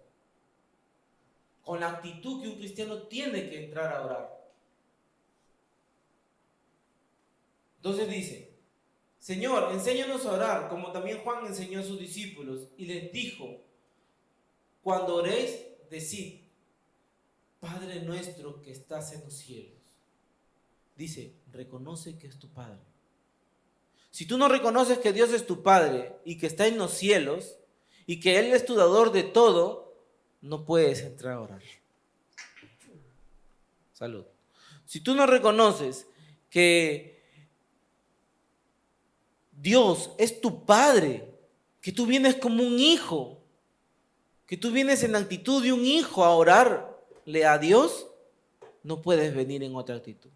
con la actitud que un cristiano tiene que entrar a orar. Entonces dice, Señor, enséñanos a orar, como también Juan enseñó a sus discípulos, y les dijo, cuando oréis, decid, Padre nuestro que estás en los cielos. Dice, reconoce que es tu Padre. Si tú no reconoces que Dios es tu Padre y que está en los cielos y que Él es tu dador de todo, no puedes entrar a orar. Salud. Si tú no reconoces que Dios es tu Padre, que tú vienes como un hijo, que tú vienes en la actitud de un hijo a orarle a Dios, no puedes venir en otra actitud.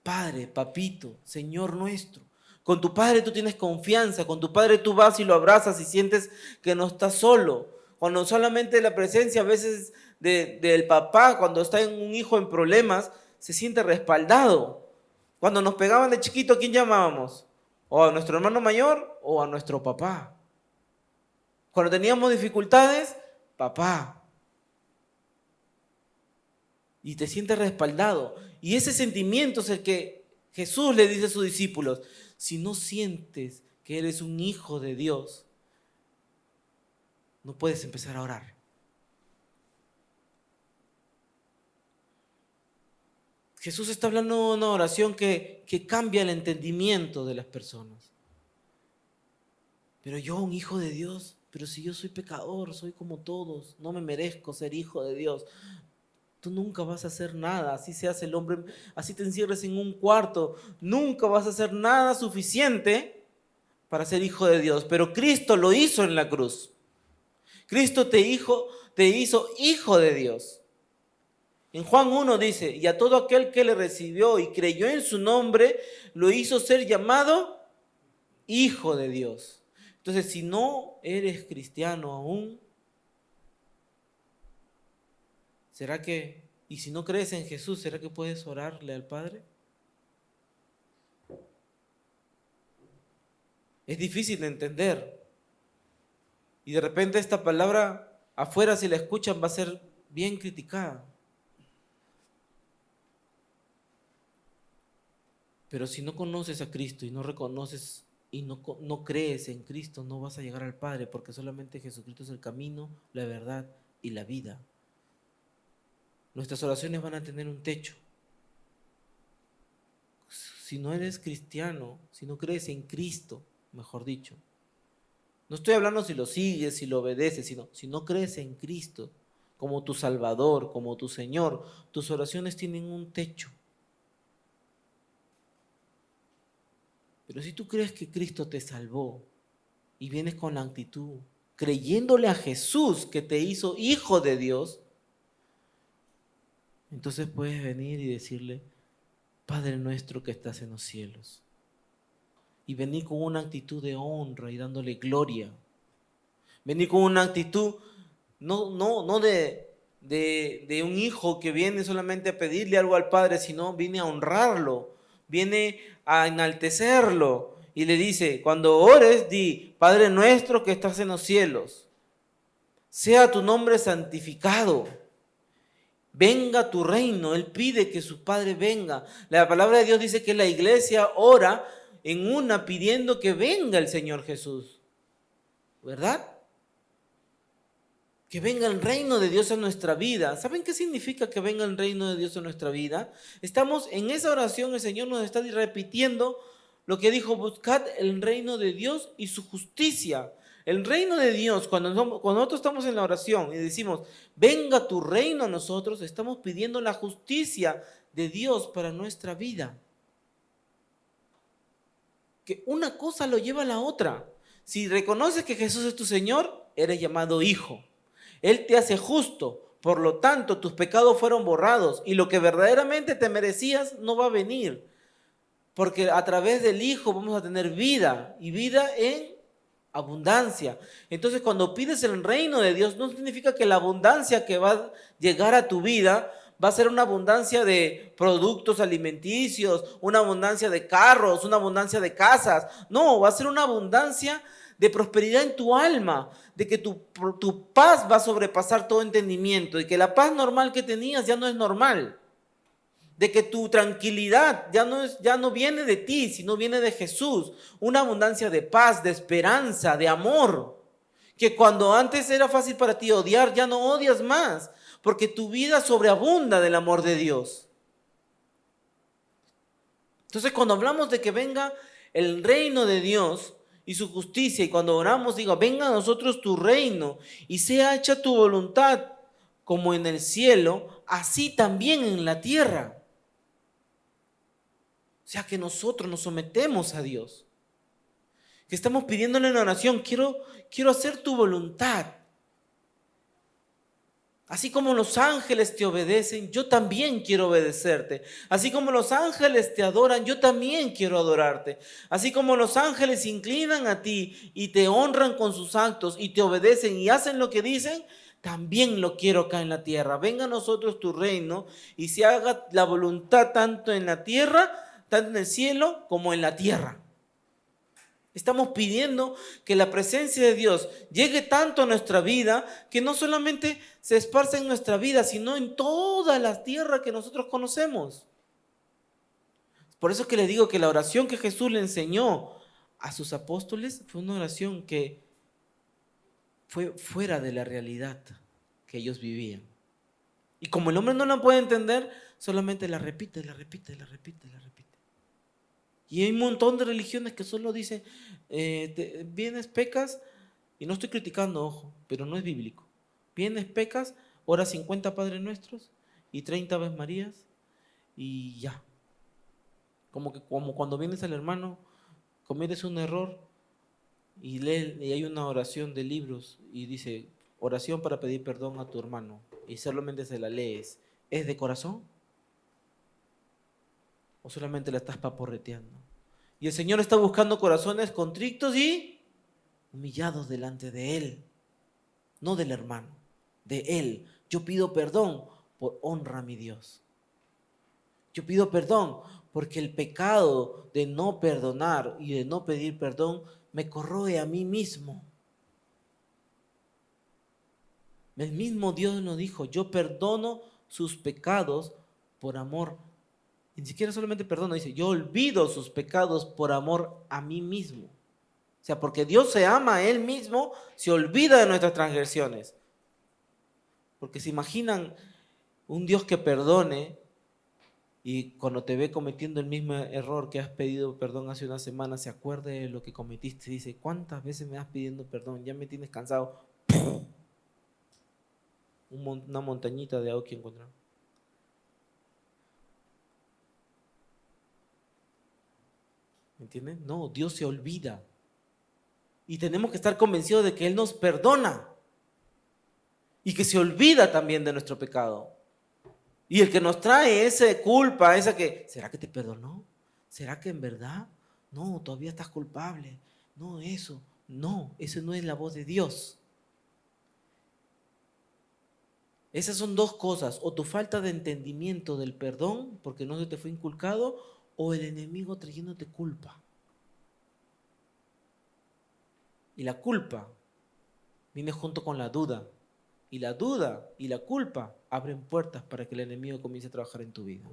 Padre, papito, Señor nuestro. Con tu Padre tú tienes confianza, con tu Padre tú vas y lo abrazas y sientes que no estás solo. Cuando solamente la presencia a veces del papá, cuando está en un hijo en problemas, se siente respaldado. Cuando nos pegaban de chiquito, ¿a quién llamábamos? O a nuestro hermano mayor o a nuestro papá. Cuando teníamos dificultades, papá. Y te sientes respaldado. Y ese sentimiento es el que Jesús le dice a sus discípulos. Si no sientes que eres un hijo de Dios, no puedes empezar a orar. Jesús está hablando de una oración que cambia el entendimiento de las personas. Pero yo, un hijo de Dios, pero si yo soy pecador, soy como todos, no me merezco ser hijo de Dios. Tú nunca vas a hacer nada, así seas el hombre, así te encierres en un cuarto, nunca vas a hacer nada suficiente para ser hijo de Dios. Pero Cristo lo hizo en la cruz. Cristo te hizo hijo de Dios. En Juan 1 dice, y a todo aquel que le recibió y creyó en su nombre, lo hizo ser llamado hijo de Dios. Entonces, si no eres cristiano aún, ¿será que, y si no crees en Jesús, ¿será que puedes orarle al Padre? Es difícil de entender. Y de repente esta palabra afuera, si la escuchan, va a ser bien criticada. Pero si no conoces a Cristo y no reconoces y no crees en Cristo, no vas a llegar al Padre, porque solamente Jesucristo es el camino, la verdad y la vida. Nuestras oraciones van a tener un techo. si no eres cristiano, si no crees en Cristo, mejor dicho. No estoy hablando si lo sigues, si lo obedeces, sino si no crees en Cristo como tu Salvador, como tu Señor, tus oraciones tienen un techo. Pero si tú crees que Cristo te salvó y vienes con la actitud, creyéndole a Jesús que te hizo hijo de Dios, entonces puedes venir y decirle, Padre nuestro que estás en los cielos. Y venir con una actitud de honra y dándole gloria. Venir con una actitud no de un hijo que viene solamente a pedirle algo al Padre, sino viene a honrarlo, viene a enaltecerlo. Y le dice, cuando ores, di, Padre nuestro que estás en los cielos, sea tu nombre santificado. Venga tu reino. Él pide que su Padre venga. La palabra de Dios dice que la iglesia ora en una pidiendo que venga el Señor Jesús. ¿Verdad? Que venga el reino de Dios en nuestra vida. ¿Saben qué significa que venga el reino de Dios en nuestra vida? Estamos en esa oración, el Señor nos está repitiendo lo que dijo, buscad el reino de Dios y su justicia. El reino de Dios, cuando nosotros estamos en la oración y decimos, venga tu reino a nosotros, estamos pidiendo la justicia de Dios para nuestra vida. Que una cosa lo lleva a la otra. Si reconoces que Jesús es tu Señor, eres llamado hijo. Él te hace justo, por lo tanto tus pecados fueron borrados y lo que verdaderamente te merecías no va a venir. Porque a través del Hijo vamos a tener vida y vida en abundancia. Entonces cuando pides el reino de Dios no significa que la abundancia que va a llegar a tu vida va a ser una abundancia de productos alimenticios, una abundancia de carros, una abundancia de casas. No, va a ser una abundancia de prosperidad en tu alma, de que tu paz va a sobrepasar todo entendimiento, de que la paz normal que tenías ya no es normal, de que tu tranquilidad ya no viene de ti, sino viene de Jesús. Una abundancia de paz, de esperanza, de amor, que cuando antes era fácil para ti odiar, ya no odias más, porque tu vida sobreabunda del amor de Dios. Entonces cuando hablamos de que venga el reino de Dios y su justicia, y cuando oramos digo, venga a nosotros tu reino y sea hecha tu voluntad como en el cielo, así también en la tierra. O sea que nosotros nos sometemos a Dios, que estamos pidiéndole en oración, quiero hacer tu voluntad. Así como los ángeles te obedecen, yo también quiero obedecerte. Así como los ángeles te adoran, yo también quiero adorarte. Así como los ángeles se inclinan a ti y te honran con sus actos y te obedecen y hacen lo que dicen, también lo quiero acá en la tierra. Venga a nosotros tu reino y se haga la voluntad tanto en la tierra, tanto en el cielo como en la tierra. Estamos pidiendo que la presencia de Dios llegue tanto a nuestra vida que no solamente se esparce en nuestra vida, sino en toda la tierra que nosotros conocemos. Por eso es que le digo que la oración que Jesús le enseñó a sus apóstoles fue una oración que fue fuera de la realidad que ellos vivían. Y como el hombre no la puede entender, solamente la repite, la repite, la repite, la repite. Y hay un montón de religiones que solo dicen, vienes, pecas, y no estoy criticando, ojo, pero no es bíblico. Vienes, pecas, ora 50 Padres Nuestros y 30 Aves Marías y ya. Como cuando vienes al hermano, cometes un error y hay una oración de libros y dice, oración para pedir perdón a tu hermano, y solamente se la lees. ¿Es de corazón? ¿O solamente la estás paporreteando? Y el Señor está buscando corazones contritos y humillados delante de Él, no del hermano, de Él. Yo pido perdón por honra a mi Dios. Yo pido perdón porque el pecado de no perdonar y de no pedir perdón me corroe a mí mismo. El mismo Dios nos dijo, yo perdono sus pecados por amor. Ni siquiera solamente perdono, dice, yo olvido sus pecados por amor a mí mismo. O sea, porque Dios se ama a Él mismo, se olvida de nuestras transgresiones. Porque se imaginan un Dios que perdone y cuando te ve cometiendo el mismo error que has pedido perdón hace una semana, se acuerde de lo que cometiste y dice, ¿cuántas veces me vas pidiendo perdón? Ya me tienes cansado. Una montañita de agua que encontraron. ¿Me entienden? No, Dios se olvida. Y tenemos que estar convencidos de que Él nos perdona. Y que se olvida también de nuestro pecado. Y el que nos trae esa culpa, esa que, ¿será que te perdonó? ¿Será que en verdad? No, todavía estás culpable. No, eso no es la voz de Dios. Esas son dos cosas, o tu falta de entendimiento del perdón, porque no se te fue inculcado, o el enemigo trayéndote culpa. Y la culpa viene junto con la duda. Y la duda y la culpa abren puertas para que el enemigo comience a trabajar en tu vida.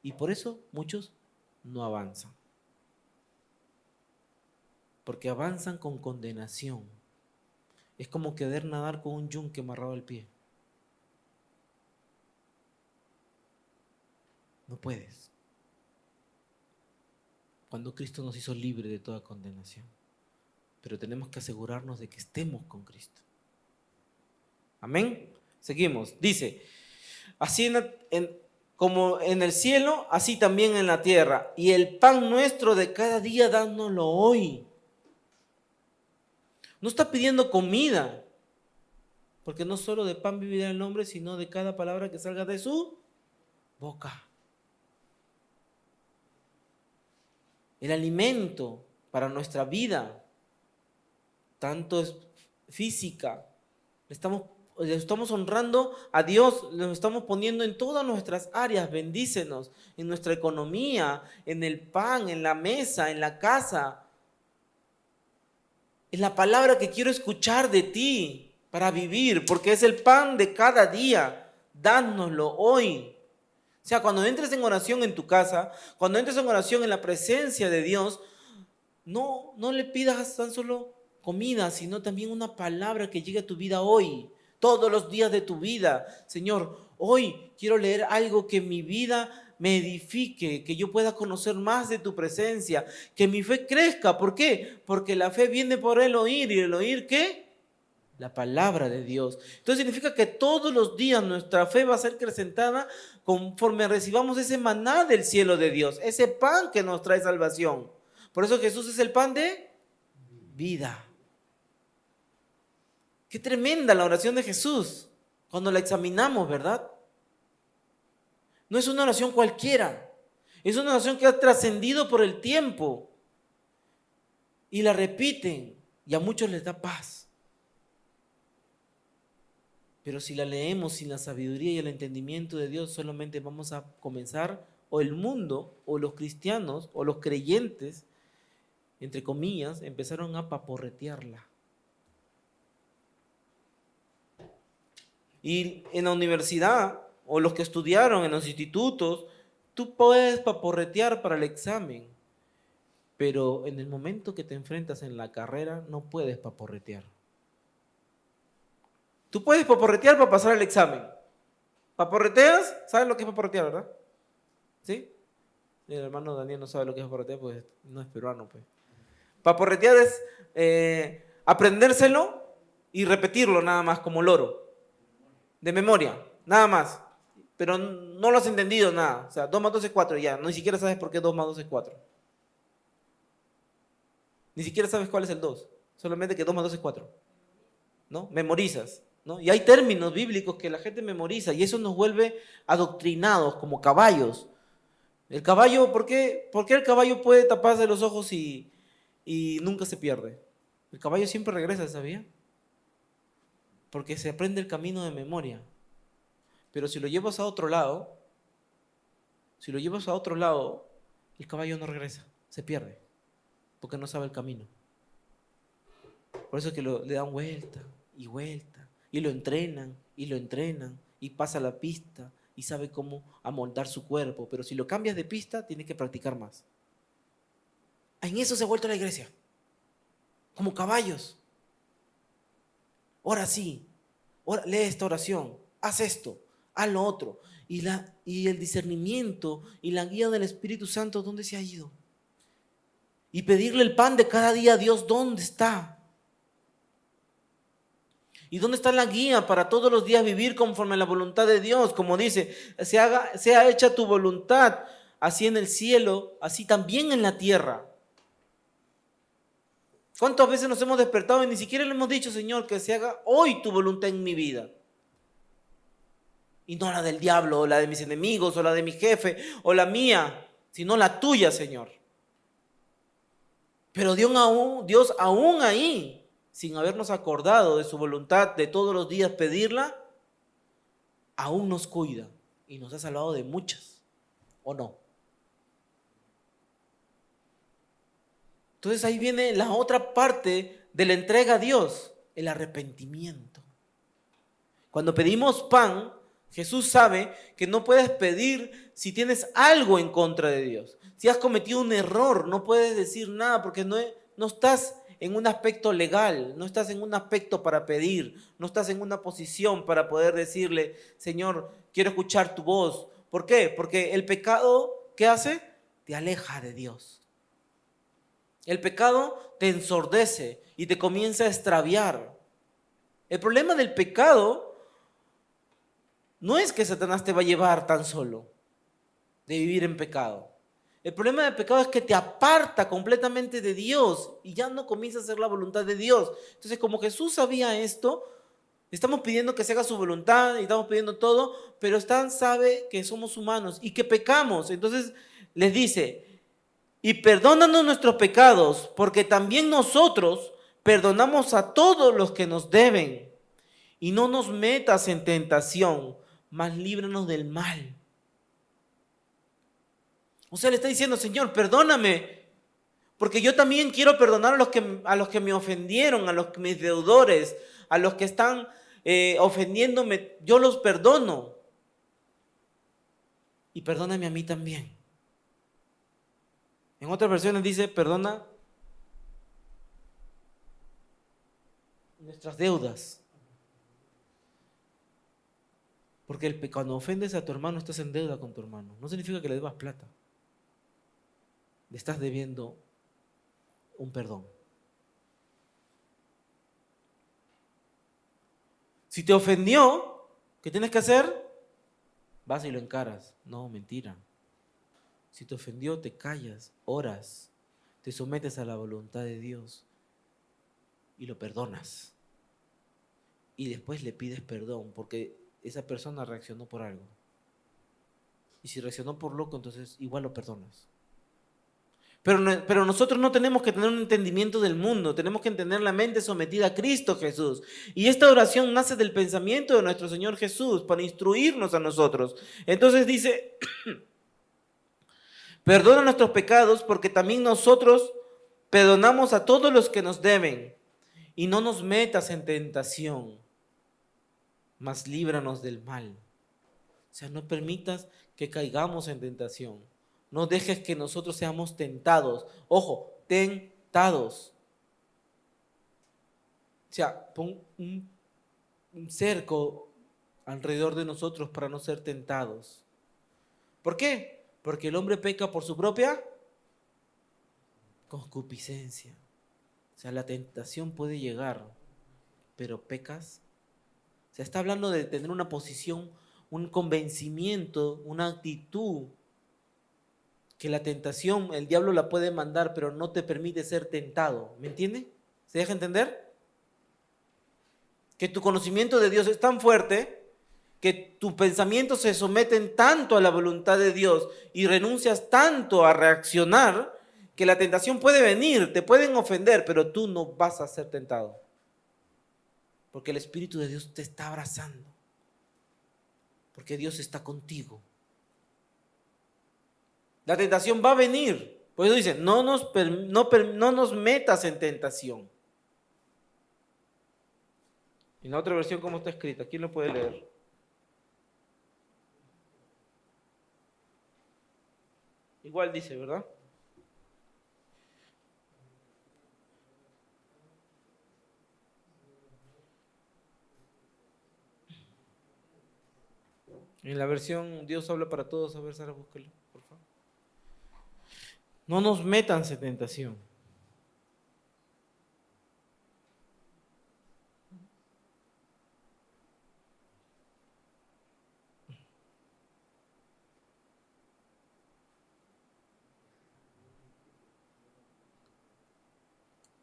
Y por eso muchos no avanzan. Porque avanzan con condenación. Es como querer nadar con un yunque amarrado al pie. No puedes. Cuando Cristo nos hizo libre de toda condenación. Pero tenemos que asegurarnos de que estemos con Cristo. Amén. Seguimos. Dice, así como en el cielo, así también en la tierra. Y el pan nuestro de cada día, dánoslo hoy. No está pidiendo comida, porque no solo de pan vivirá el hombre, sino de cada palabra que salga de su boca. El alimento para nuestra vida, tanto es física, le estamos honrando a Dios, lo estamos poniendo en todas nuestras áreas, bendícenos, en nuestra economía, en el pan, en la mesa, en la casa, en la palabra que quiero escuchar de ti para vivir, porque es el pan de cada día, dánoslo hoy. O sea, cuando entres en oración en tu casa, cuando entres en oración en la presencia de Dios, no le pidas tan solo comida, sino también una palabra que llegue a tu vida hoy, todos los días de tu vida. Señor, hoy quiero leer algo que mi vida me edifique, que yo pueda conocer más de tu presencia, que mi fe crezca. ¿Por qué? Porque la fe viene por el oír, y el oír, ¿qué? La palabra de Dios. Entonces significa que todos los días nuestra fe va a ser acrecentada conforme recibamos ese maná del cielo de Dios, ese pan que nos trae salvación. Por eso Jesús es el pan de vida. Qué tremenda la oración de Jesús cuando la examinamos, ¿verdad? No es una oración cualquiera, es una oración que ha trascendido por el tiempo y la repiten y a muchos les da paz. Pero si la leemos sin la sabiduría y el entendimiento de Dios, solamente vamos a comenzar, o el mundo, o los cristianos, o los creyentes, entre comillas, empezaron a paporretearla. Y en la universidad, o los que estudiaron en los institutos, tú puedes paporretear para el examen, pero en el momento que te enfrentas en la carrera, no puedes paporretear. Tú puedes paporretear para pasar el examen. ¿Paporreteas? ¿Sabes lo que es paporretear, verdad? ¿Sí? El hermano Daniel no sabe lo que es paporretear, pues no es peruano, pues. Paporretear es aprendérselo y repetirlo nada más como loro. De memoria, nada más. Pero no lo has entendido nada. O sea, 2 más 2 es 4 ya. Ni siquiera sabes por qué 2 más 2 es 4. Ni siquiera sabes cuál es el 2. Solamente que 2 más 2 es 4. ¿No? Memorizas. ¿No? Y hay términos bíblicos que la gente memoriza y eso nos vuelve adoctrinados como caballos. El caballo, ¿por qué el caballo puede taparse los ojos y nunca se pierde? El caballo siempre regresa, ¿sabía? Porque se aprende el camino de memoria. Pero si lo llevas a otro lado, el caballo no regresa, se pierde, porque no sabe el camino. Por eso es que le dan vuelta y vuelta, y lo entrenan, y pasa la pista, y sabe cómo amoldar su cuerpo. Pero si lo cambias de pista, tiene que practicar más. En eso se ha vuelto la iglesia, como caballos. Ahora sí, lee esta oración, haz esto, haz lo otro. Y el discernimiento y la guía del Espíritu Santo, ¿dónde se ha ido? Y pedirle el pan de cada día a Dios, ¿dónde está? ¿Y dónde está la guía para todos los días vivir conforme a la voluntad de Dios? Como dice, sea hecha tu voluntad, así en el cielo, así también en la tierra. ¿Cuántas veces nos hemos despertado y ni siquiera le hemos dicho, Señor, que se haga hoy tu voluntad en mi vida? Y no la del diablo, o la de mis enemigos, o la de mi jefe, o la mía, sino la tuya, Señor. Pero Dios aún ahí, sin habernos acordado de su voluntad de todos los días pedirla, aún nos cuida y nos ha salvado de muchas, ¿o no? Entonces ahí viene la otra parte de la entrega a Dios, el arrepentimiento. Cuando pedimos pan, Jesús sabe que no puedes pedir si tienes algo en contra de Dios. Si has cometido un error, no puedes decir nada porque no estás en un aspecto legal, no estás en un aspecto para pedir, no estás en una posición para poder decirle, Señor, quiero escuchar tu voz. ¿Por qué? Porque el pecado, ¿qué hace? Te aleja de Dios. El pecado te ensordece y te comienza a extraviar. El problema del pecado no es que Satanás te va a llevar tan solo de vivir en pecado. El problema del pecado es que te aparta completamente de Dios y ya no comienza a hacer la voluntad de Dios. Entonces, como Jesús sabía esto, estamos pidiendo que se haga su voluntad y estamos pidiendo todo, pero Stan sabe que somos humanos y que pecamos. Entonces les dice, y perdónanos nuestros pecados, porque también nosotros perdonamos a todos los que nos deben. Y no nos metas en tentación, mas líbranos del mal. O sea, le está diciendo, Señor, perdóname, porque yo también quiero perdonar a los que me ofendieron, mis deudores, a los que están ofendiéndome, yo los perdono. Y perdóname a mí también. En otras versiones dice, perdona nuestras deudas. Porque cuando ofendes a tu hermano estás en deuda con tu hermano. No significa que le debas plata. Le estás debiendo un perdón. Si te ofendió, ¿qué tienes que hacer? Vas y lo encaras. No, mentira. Si te ofendió, te callas, oras, te sometes a la voluntad de Dios y lo perdonas. Y después le pides perdón porque esa persona reaccionó por algo. Y si reaccionó por loco, entonces igual lo perdonas. Pero nosotros no tenemos que tener un entendimiento del mundo, tenemos que tener la mente sometida a Cristo Jesús. Y esta oración nace del pensamiento de nuestro Señor Jesús para instruirnos a nosotros. Entonces dice... Perdona nuestros pecados porque también nosotros perdonamos a todos los que nos deben. Y no nos metas en tentación, mas líbranos del mal. O sea, no permitas que caigamos en tentación. No dejes que nosotros seamos tentados. Ojo, tentados. O sea, pon un cerco alrededor de nosotros para no ser tentados. ¿Por qué? Porque el hombre peca por su propia concupiscencia. O sea, la tentación puede llegar, pero pecas. O sea, está hablando de tener una posición, un convencimiento, una actitud, que la tentación, el diablo la puede mandar, pero no te permite ser tentado. ¿Me entiende? ¿Se deja entender? Que tu conocimiento de Dios es tan fuerte que tus pensamientos se someten tanto a la voluntad de Dios y renuncias tanto a reaccionar que la tentación puede venir, te pueden ofender, pero tú no vas a ser tentado. Porque el Espíritu de Dios te está abrazando. Porque Dios está contigo. La tentación va a venir. Por eso dice, no nos metas en tentación. En la otra versión, ¿cómo está escrita? ¿Quién lo puede leer? Igual dice, ¿verdad? En la versión Dios habla para todos, a ver, Sara, búscalo, por favor. No nos metan en tentación.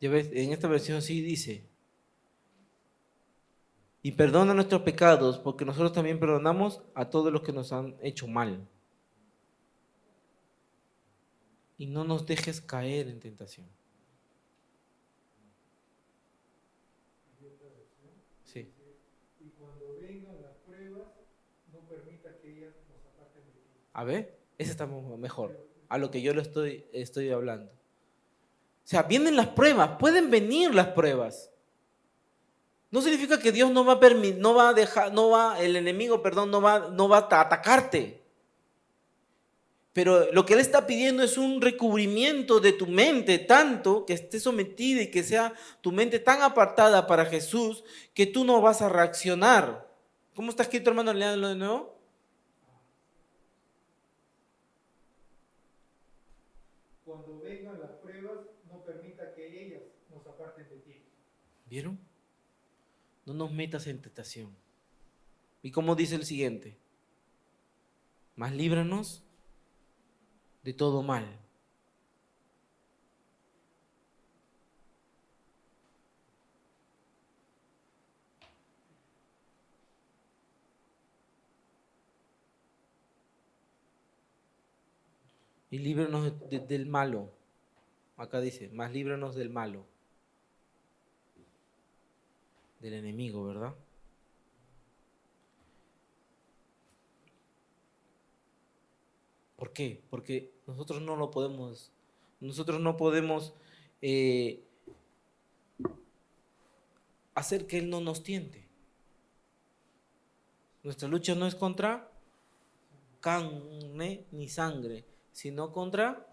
Ya ves, en esta versión sí dice, y perdona nuestros pecados, porque nosotros también perdonamos a todos los que nos han hecho mal. Y no nos dejes caer en tentación. Sí. Y cuando vengan las pruebas, no permita que ellas nos aparten de ti. A ver, ese está mejor, a lo que yo le estoy hablando. O sea, vienen las pruebas, pueden venir las pruebas. No significa que Dios no va a permitir, el enemigo, perdón, no va a atacarte. Pero lo que Él está pidiendo es un recubrimiento de tu mente, tanto que esté sometida y que sea tu mente tan apartada para Jesús, que tú no vas a reaccionar. ¿Cómo está escrito, hermano? Léanlo de nuevo. Cuando vengan las pruebas, no permita que ellas nos aparten de ti. ¿Vieron? No nos metas en tentación. ¿Y cómo dice el siguiente? Mas líbranos de todo mal. Y líbranos del malo. Acá dice, mas líbranos del malo. Del enemigo, ¿verdad? ¿Por qué? Porque nosotros no podemos hacer que Él no nos tiente. Nuestra lucha no es contra carne ni sangre, sino contra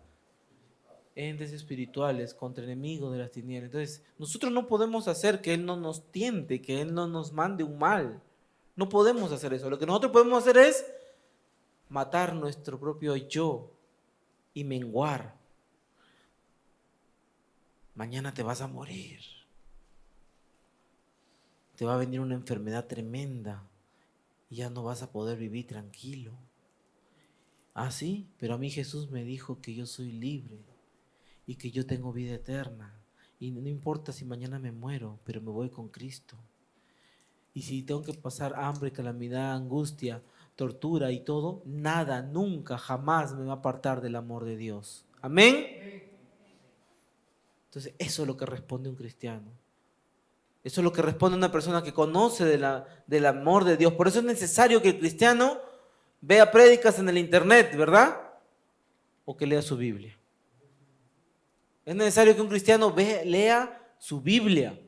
entes espirituales, contra enemigos de las tinieblas. Entonces, nosotros no podemos hacer que Él no nos tiente, que Él no nos mande un mal. No podemos hacer eso. Lo que nosotros podemos hacer es matar nuestro propio yo y menguar. Mañana te vas a morir. Te va a venir una enfermedad tremenda y ya no vas a poder vivir tranquilo. Ah, sí, pero a mí Jesús me dijo que yo soy libre y que yo tengo vida eterna. Y no importa si mañana me muero, pero me voy con Cristo. Y si tengo que pasar hambre, calamidad, angustia, tortura y todo, nada, nunca, jamás me va a apartar del amor de Dios. ¿Amén? Entonces, eso es lo que responde un cristiano. Eso es lo que responde una persona que conoce del amor de Dios. Por eso es necesario que el cristiano vea prédicas en el internet, ¿verdad? O que lea su Biblia. Es necesario que un cristiano lea su Biblia.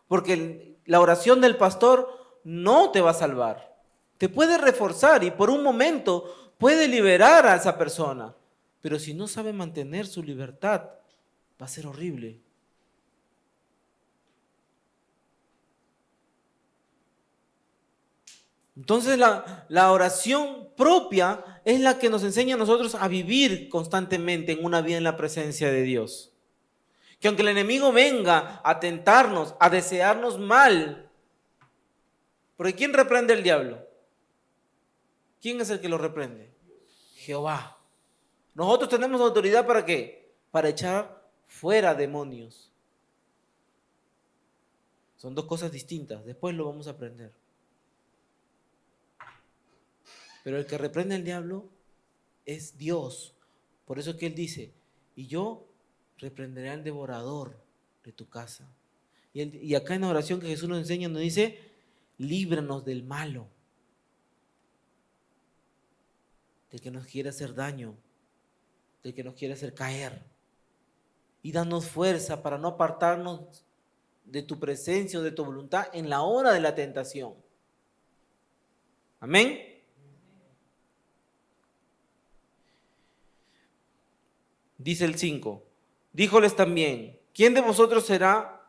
Porque la oración del pastor no te va a salvar. Te puede reforzar y por un momento puede liberar a esa persona. Pero si no sabe mantener su libertad, va a ser horrible. Entonces la oración propia es la que nos enseña a nosotros a vivir constantemente en una vida en la presencia de Dios. Que aunque el enemigo venga a tentarnos, a desearnos mal, porque ¿quién reprende al diablo? ¿Quién es el que lo reprende? Jehová. Nosotros tenemos autoridad ¿para qué? Para echar fuera demonios. Son dos cosas distintas, después lo vamos a aprender. Pero el que reprende al diablo es Dios. Por eso es que Él dice, y yo reprenderé al devorador de tu casa. Y acá en la oración que Jesús nos enseña, nos dice, líbranos del malo, del que nos quiere hacer daño, del que nos quiere hacer caer. Y danos fuerza para no apartarnos de tu presencia o de tu voluntad en la hora de la tentación. Amén. Dice el 5, díjoles también, ¿quién de vosotros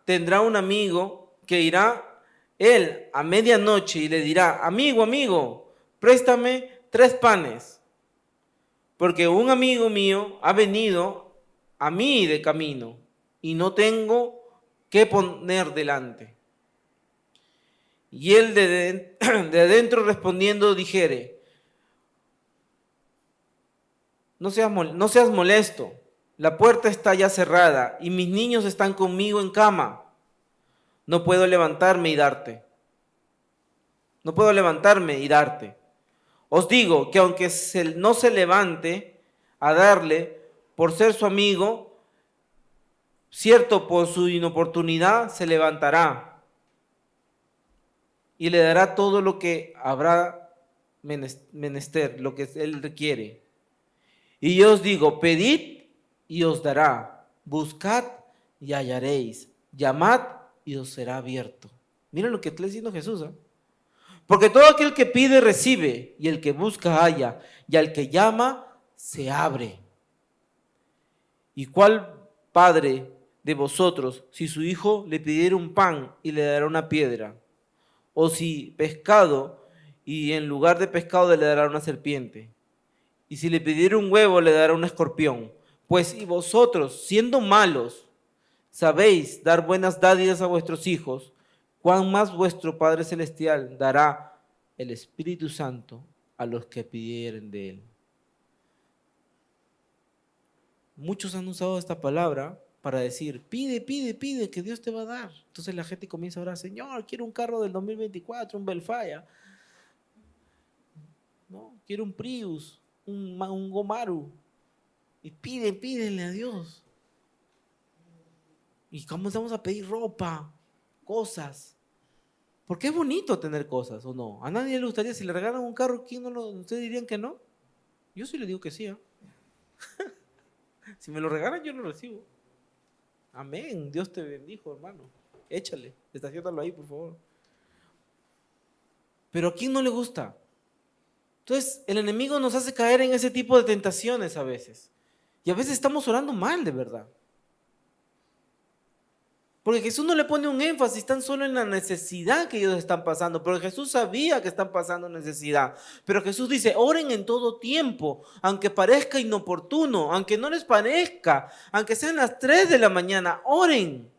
tendrá un amigo que irá él a medianoche y le dirá: amigo, amigo, préstame 3 panes, porque un amigo mío ha venido a mí de camino y no tengo qué poner delante. Y él de adentro respondiendo dijere: no seas molesto, la puerta está ya cerrada y mis niños están conmigo en cama. No puedo levantarme y darte. No puedo levantarme y darte. Os digo que aunque no se levante a darle por ser su amigo, cierto, por su inoportunidad se levantará y le dará todo lo que habrá menester, lo que él requiere. Y yo os digo: pedid y os dará, buscad y hallaréis, llamad y os será abierto. Miren lo que está diciendo Jesús, ¿eh? Porque todo aquel que pide recibe, y el que busca halla, y al que llama se abre. ¿Y cuál padre de vosotros, si su hijo le pidiera un pan y le dará una piedra? O si pescado, y en lugar de pescado le dará una serpiente? Y si le pidiera un huevo, le dará un escorpión. Pues si vosotros, siendo malos, sabéis dar buenas dádivas a vuestros hijos, ¿cuán más vuestro Padre Celestial dará el Espíritu Santo a los que pidieren de Él? Muchos han usado esta palabra para decir: pide, pide, pide, que Dios te va a dar. Entonces la gente comienza a orar: Señor, quiero un carro del 2024, un Belfaya. No, quiero un Prius, un Gomaru. Y pídenle a Dios. Y comenzamos a pedir ropa, cosas. Porque es bonito tener cosas, ¿o no? A nadie le gustaría, si le regalan un carro, ¿ustedes dirían que no? Yo sí le digo que sí, ¿eh? Si me lo regalan, yo lo recibo. Amén. Dios te bendijo, hermano. Échale, estaciónalo ahí, por favor. Pero ¿a quién no le gusta? Entonces, el enemigo nos hace caer en ese tipo de tentaciones a veces. Y a veces estamos orando mal, de verdad. Porque Jesús no le pone un énfasis tan solo en la necesidad que ellos están pasando, porque Jesús sabía que están pasando necesidad. Pero Jesús dice: oren en todo tiempo, aunque parezca inoportuno, aunque no les parezca, aunque sean las 3 de la mañana, oren.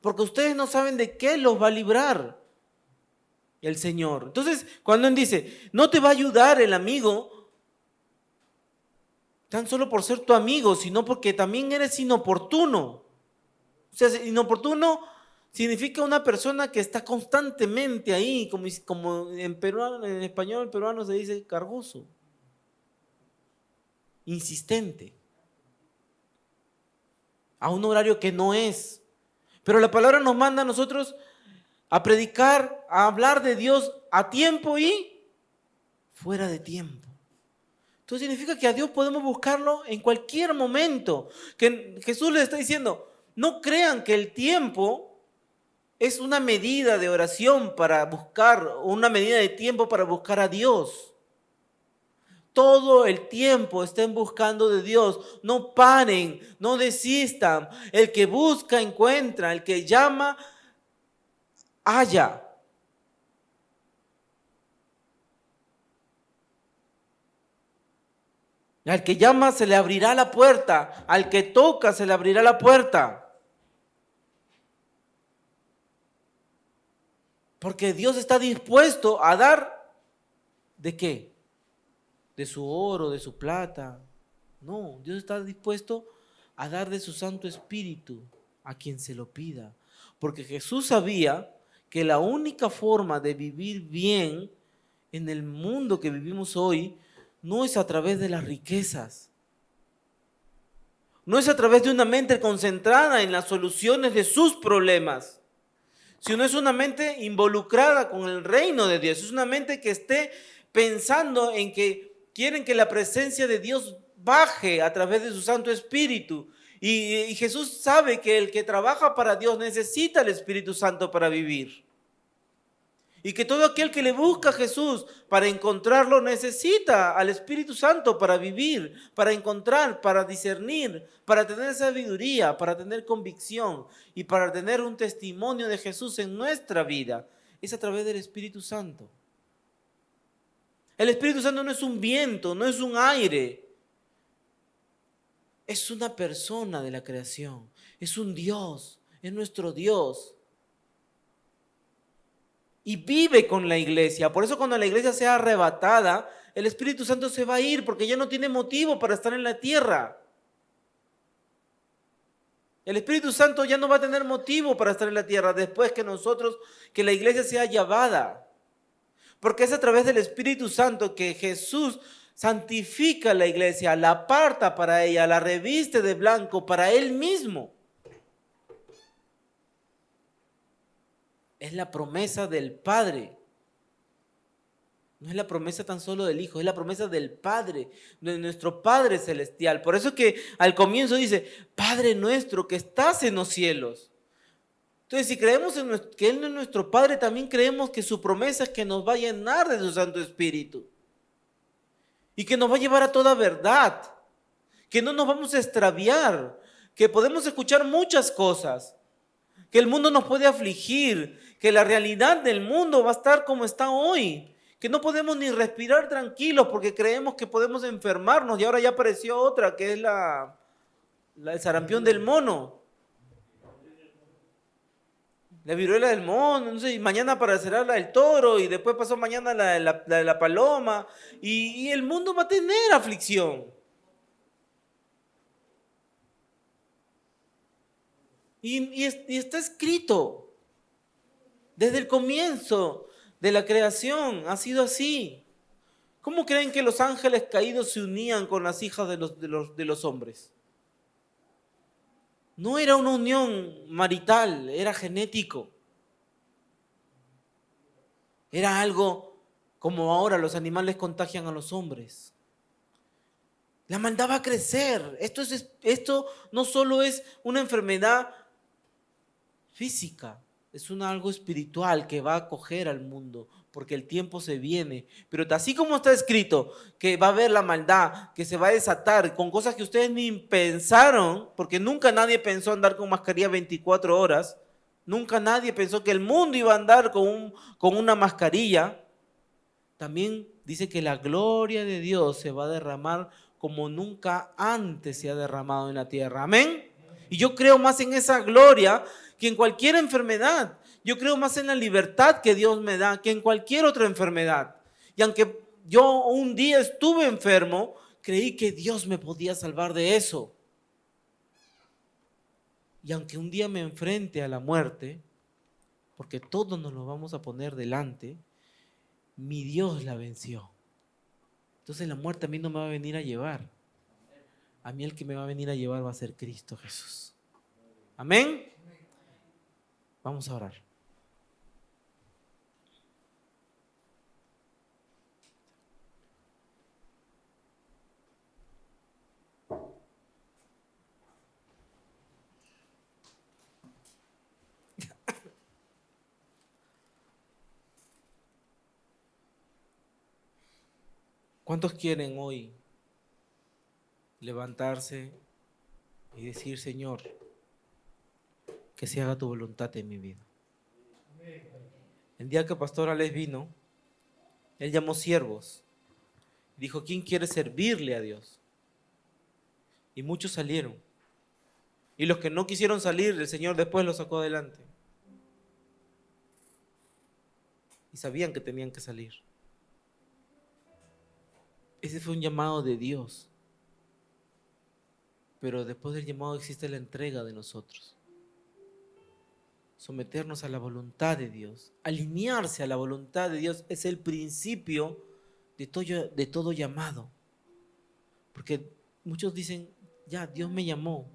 Porque ustedes no saben de qué los va a librar el Señor. Entonces, cuando Él dice: no te va a ayudar el amigo tan solo por ser tu amigo, sino porque también eres inoportuno. O sea, inoportuno significa una persona que está constantemente ahí, como en español peruano se dice cargoso, insistente, a un horario que no es. Pero la palabra nos manda a nosotros a predicar, a hablar de Dios a tiempo y fuera de tiempo. Entonces significa que a Dios podemos buscarlo en cualquier momento. Que Jesús les está diciendo: no crean que el tiempo es una medida de oración para buscar, o una medida de tiempo para buscar a Dios. Todo el tiempo estén buscando de Dios. No paren, no desistan. El que busca, encuentra. El que llama, halla. Al que llama se le abrirá la puerta. Al que toca se le abrirá la puerta. Porque Dios está dispuesto a dar, ¿de qué? De su oro, de su plata. No, Dios está dispuesto a dar de su Santo Espíritu a quien se lo pida. Porque Jesús sabía que la única forma de vivir bien en el mundo que vivimos hoy no es a través de las riquezas. No es a través de una mente concentrada en las soluciones de sus problemas, sino es una mente involucrada con el reino de Dios. Es una mente que esté pensando en que quieren que la presencia de Dios baje a través de su Santo Espíritu. Y Jesús sabe que el que trabaja para Dios necesita el Espíritu Santo para vivir. Y que todo aquel que le busca a Jesús para encontrarlo necesita al Espíritu Santo para vivir, para encontrar, para discernir, para tener sabiduría, para tener convicción y para tener un testimonio de Jesús en nuestra vida. Es a través del Espíritu Santo. El Espíritu Santo no es un viento, no es un aire. Es una persona de la creación, es un Dios, es nuestro Dios. Y vive con la iglesia. Por eso cuando la iglesia sea arrebatada, el Espíritu Santo se va a ir porque ya no tiene motivo para estar en la tierra. El Espíritu Santo ya no va a tener motivo para estar en la tierra después que la iglesia sea llevada. Porque es a través del Espíritu Santo que Jesús santifica la iglesia, la aparta para ella, la reviste de blanco para Él mismo. Es la promesa del Padre. No es la promesa tan solo del Hijo, es la promesa del Padre, de nuestro Padre Celestial. Por eso que al comienzo dice, Padre nuestro que estás en los cielos. Entonces, si creemos que Él no es nuestro Padre, también creemos que su promesa es que nos va a llenar de su Santo Espíritu. Y que nos va a llevar a toda verdad. Que no nos vamos a extraviar. Que podemos escuchar muchas cosas. Que el mundo nos puede afligir. Que la realidad del mundo va a estar como está hoy. Que no podemos ni respirar tranquilos porque creemos que podemos enfermarnos. Y ahora ya apareció otra que es el sarampión del mono. La viruela del mono, no sé, y mañana aparecerá la del toro y después pasó mañana la de la paloma y el mundo va a tener aflicción. Y está escrito, desde el comienzo de la creación ha sido así. ¿Cómo creen que los ángeles caídos se unían con las hijas de los hombres? No era una unión marital, era genético. Era algo como ahora los animales contagian a los hombres. La maldad va a crecer. Esto no solo es una enfermedad física, es algo espiritual que va a acoger al mundo, porque el tiempo se viene. Pero así como está escrito que va a haber la maldad, que se va a desatar con cosas que ustedes ni pensaron, porque nunca nadie pensó andar con mascarilla 24 horas, nunca nadie pensó que el mundo iba a andar con una mascarilla. También dice que la gloria de Dios se va a derramar como nunca antes se ha derramado en la tierra. Amén. Y yo creo más en esa gloria que en cualquier enfermedad. Yo creo más en la libertad que Dios me da que en cualquier otra enfermedad. Y aunque yo un día estuve enfermo, creí que Dios me podía salvar de eso. Y aunque un día me enfrente a la muerte, porque todos nos lo vamos a poner delante, mi Dios la venció. Entonces la muerte a mí no me va a venir a llevar. A mí el que me va a venir a llevar va a ser Cristo Jesús. Amén. Vamos a orar. ¿Cuántos quieren hoy levantarse y decir, Señor, que se haga tu voluntad en mi vida? El día que Pastor Alex vino, él llamó siervos. Dijo, ¿quién quiere servirle a Dios? Y muchos salieron. Y los que no quisieron salir, el Señor después los sacó adelante. Y sabían que tenían que salir. Ese fue un llamado de Dios. Pero después del llamado existe la entrega de nosotros. Someternos a la voluntad de Dios, alinearse a la voluntad de Dios es el principio de todo llamado. Porque muchos dicen, ya, Dios me llamó,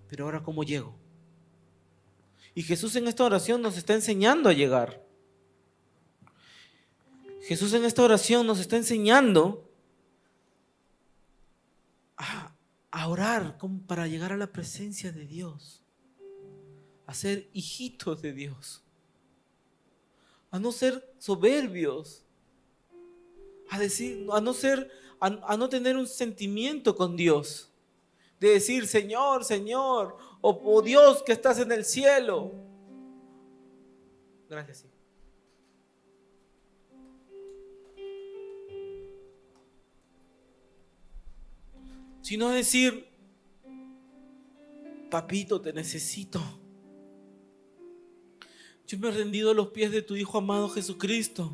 pero ahora ¿cómo llego? Y Jesús en esta oración nos está enseñando a llegar. Jesús en esta oración nos está enseñando a orar para llegar a la presencia de Dios. A ser hijitos de Dios, a no ser soberbios, a no tener un sentimiento con Dios, de decir Señor, Señor, o Dios que estás en el cielo. Gracias, hijo. Sino decir, papito, te necesito. Yo me he rendido a los pies de tu Hijo amado Jesucristo.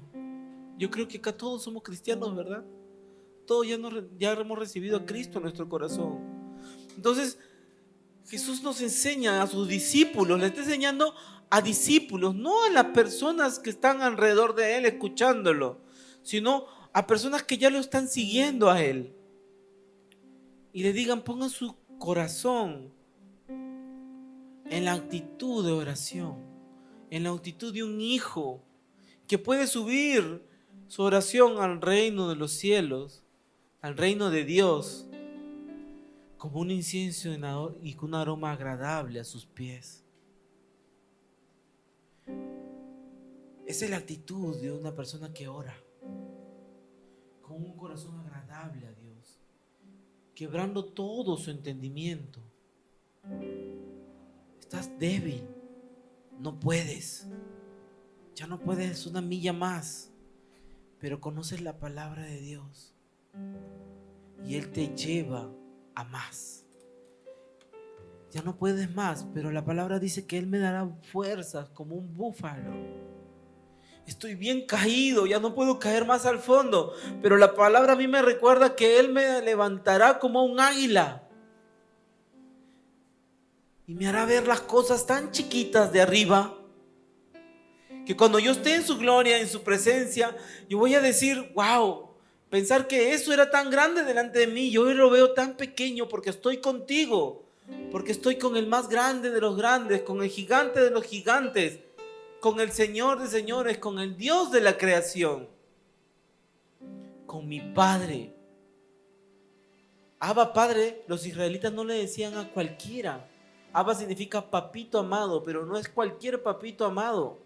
Yo creo que acá todos somos cristianos, ¿verdad? Todos ya hemos recibido a Cristo en nuestro corazón. Entonces, Jesús nos enseña a sus discípulos, le está enseñando a discípulos, no a las personas que están alrededor de Él escuchándolo, sino a personas que ya lo están siguiendo a Él. Y le digan, pongan su corazón en la actitud de oración, en la actitud de un hijo que puede subir su oración al reino de los cielos, al reino de Dios, como un incienso y con un aroma agradable a sus pies. Esa es la actitud de una persona que ora, con un corazón agradable a Dios, quebrando todo su entendimiento. Estás débil, no puedes, ya no puedes una milla más, pero conoces la palabra de Dios y Él te lleva a más. Ya no puedes más, pero la palabra dice que Él me dará fuerzas como un búfalo. Estoy bien caído, ya no puedo caer más al fondo, pero la palabra a mí me recuerda que Él me levantará como un águila y me hará ver las cosas tan chiquitas de arriba, que cuando yo esté en su gloria, en su presencia, yo voy a decir, wow, pensar que eso era tan grande delante de mí, yo hoy lo veo tan pequeño porque estoy contigo, porque estoy con el más grande de los grandes, con el gigante de los gigantes, con el Señor de señores, con el Dios de la creación, con mi Padre. Abba, Padre, los israelitas no le decían a cualquiera. Abba significa papito amado, pero no es cualquier papito amado.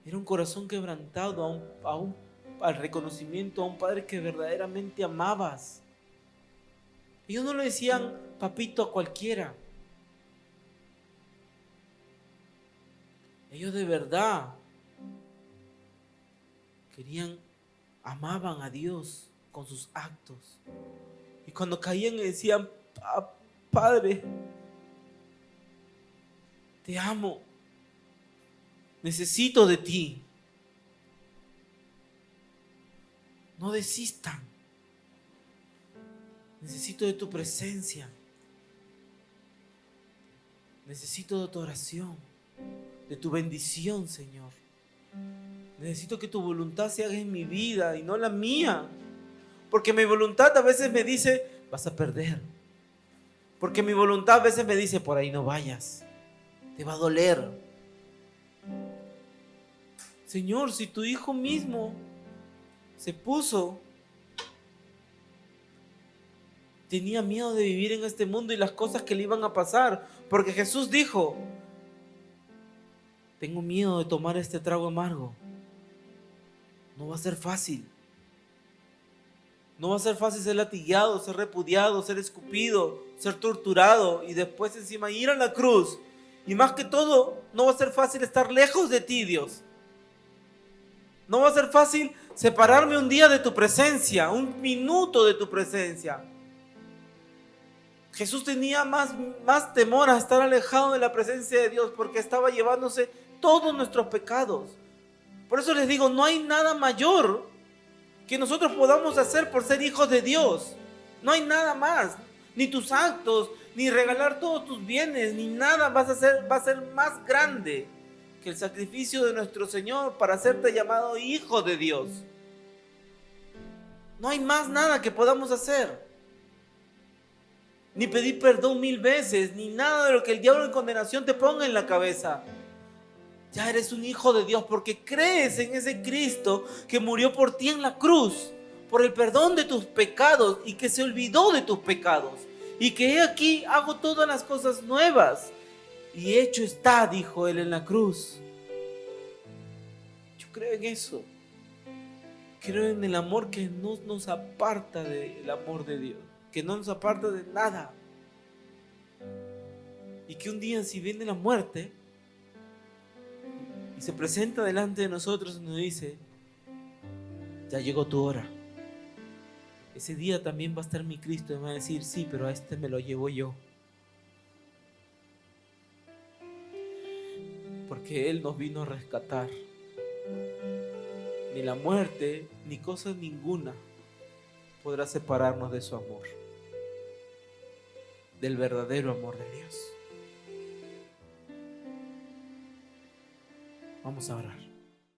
Era un corazón quebrantado al reconocimiento a un Padre que verdaderamente amabas. Ellos no le decían papito a cualquiera. Ellos de verdad amaban a Dios con sus actos. Y cuando caían le decían, Padre, te amo, necesito de ti. No desistan. Necesito de tu presencia. Necesito de tu oración, de tu bendición, Señor. Necesito que tu voluntad se haga en mi vida y no la mía. Porque mi voluntad a veces me dice, vas a perder. Porque mi voluntad a veces me dice, por ahí no vayas, te va a doler. Señor, si tu Hijo mismo se puso, tenía miedo de vivir en este mundo y las cosas que le iban a pasar, porque Jesús dijo, tengo miedo de tomar este trago amargo. No va a ser fácil. No va a ser fácil ser latigado, ser repudiado, ser escupido, ser torturado y después encima ir a la cruz. Y más que todo, no va a ser fácil estar lejos de ti, Dios. No va a ser fácil separarme un día de tu presencia, un minuto de tu presencia. Jesús tenía más temor a estar alejado de la presencia de Dios porque estaba llevándose todos nuestros pecados. Por eso les digo, no hay nada mayor que nosotros podamos hacer por ser hijos de Dios. No hay nada más, ni tus actos, ni regalar todos tus bienes, ni nada va a ser más grande que el sacrificio de nuestro Señor para hacerte llamado hijo de Dios. No hay más nada que podamos hacer. Ni pedir perdón 1000 veces, ni nada de lo que el diablo en condenación te ponga en la cabeza. Ya eres un hijo de Dios porque crees en ese Cristo que murió por ti en la cruz, por el perdón de tus pecados y que se olvidó de tus pecados. Y que he aquí hago todas las cosas nuevas. Y hecho está, dijo Él en la cruz. creo en eso. Creo en el amor que no nos aparta del amor de Dios, que no nos aparta de nada. Y que un día, si viene la muerte y se presenta delante de nosotros y nos dice: ya llegó tu hora. Ese día también va a estar mi Cristo y me va a decir: sí, pero a este me lo llevo yo. Porque Él nos vino a rescatar. Ni la muerte, ni cosa ninguna podrá separarnos de su amor, del verdadero amor de Dios. Vamos a orar.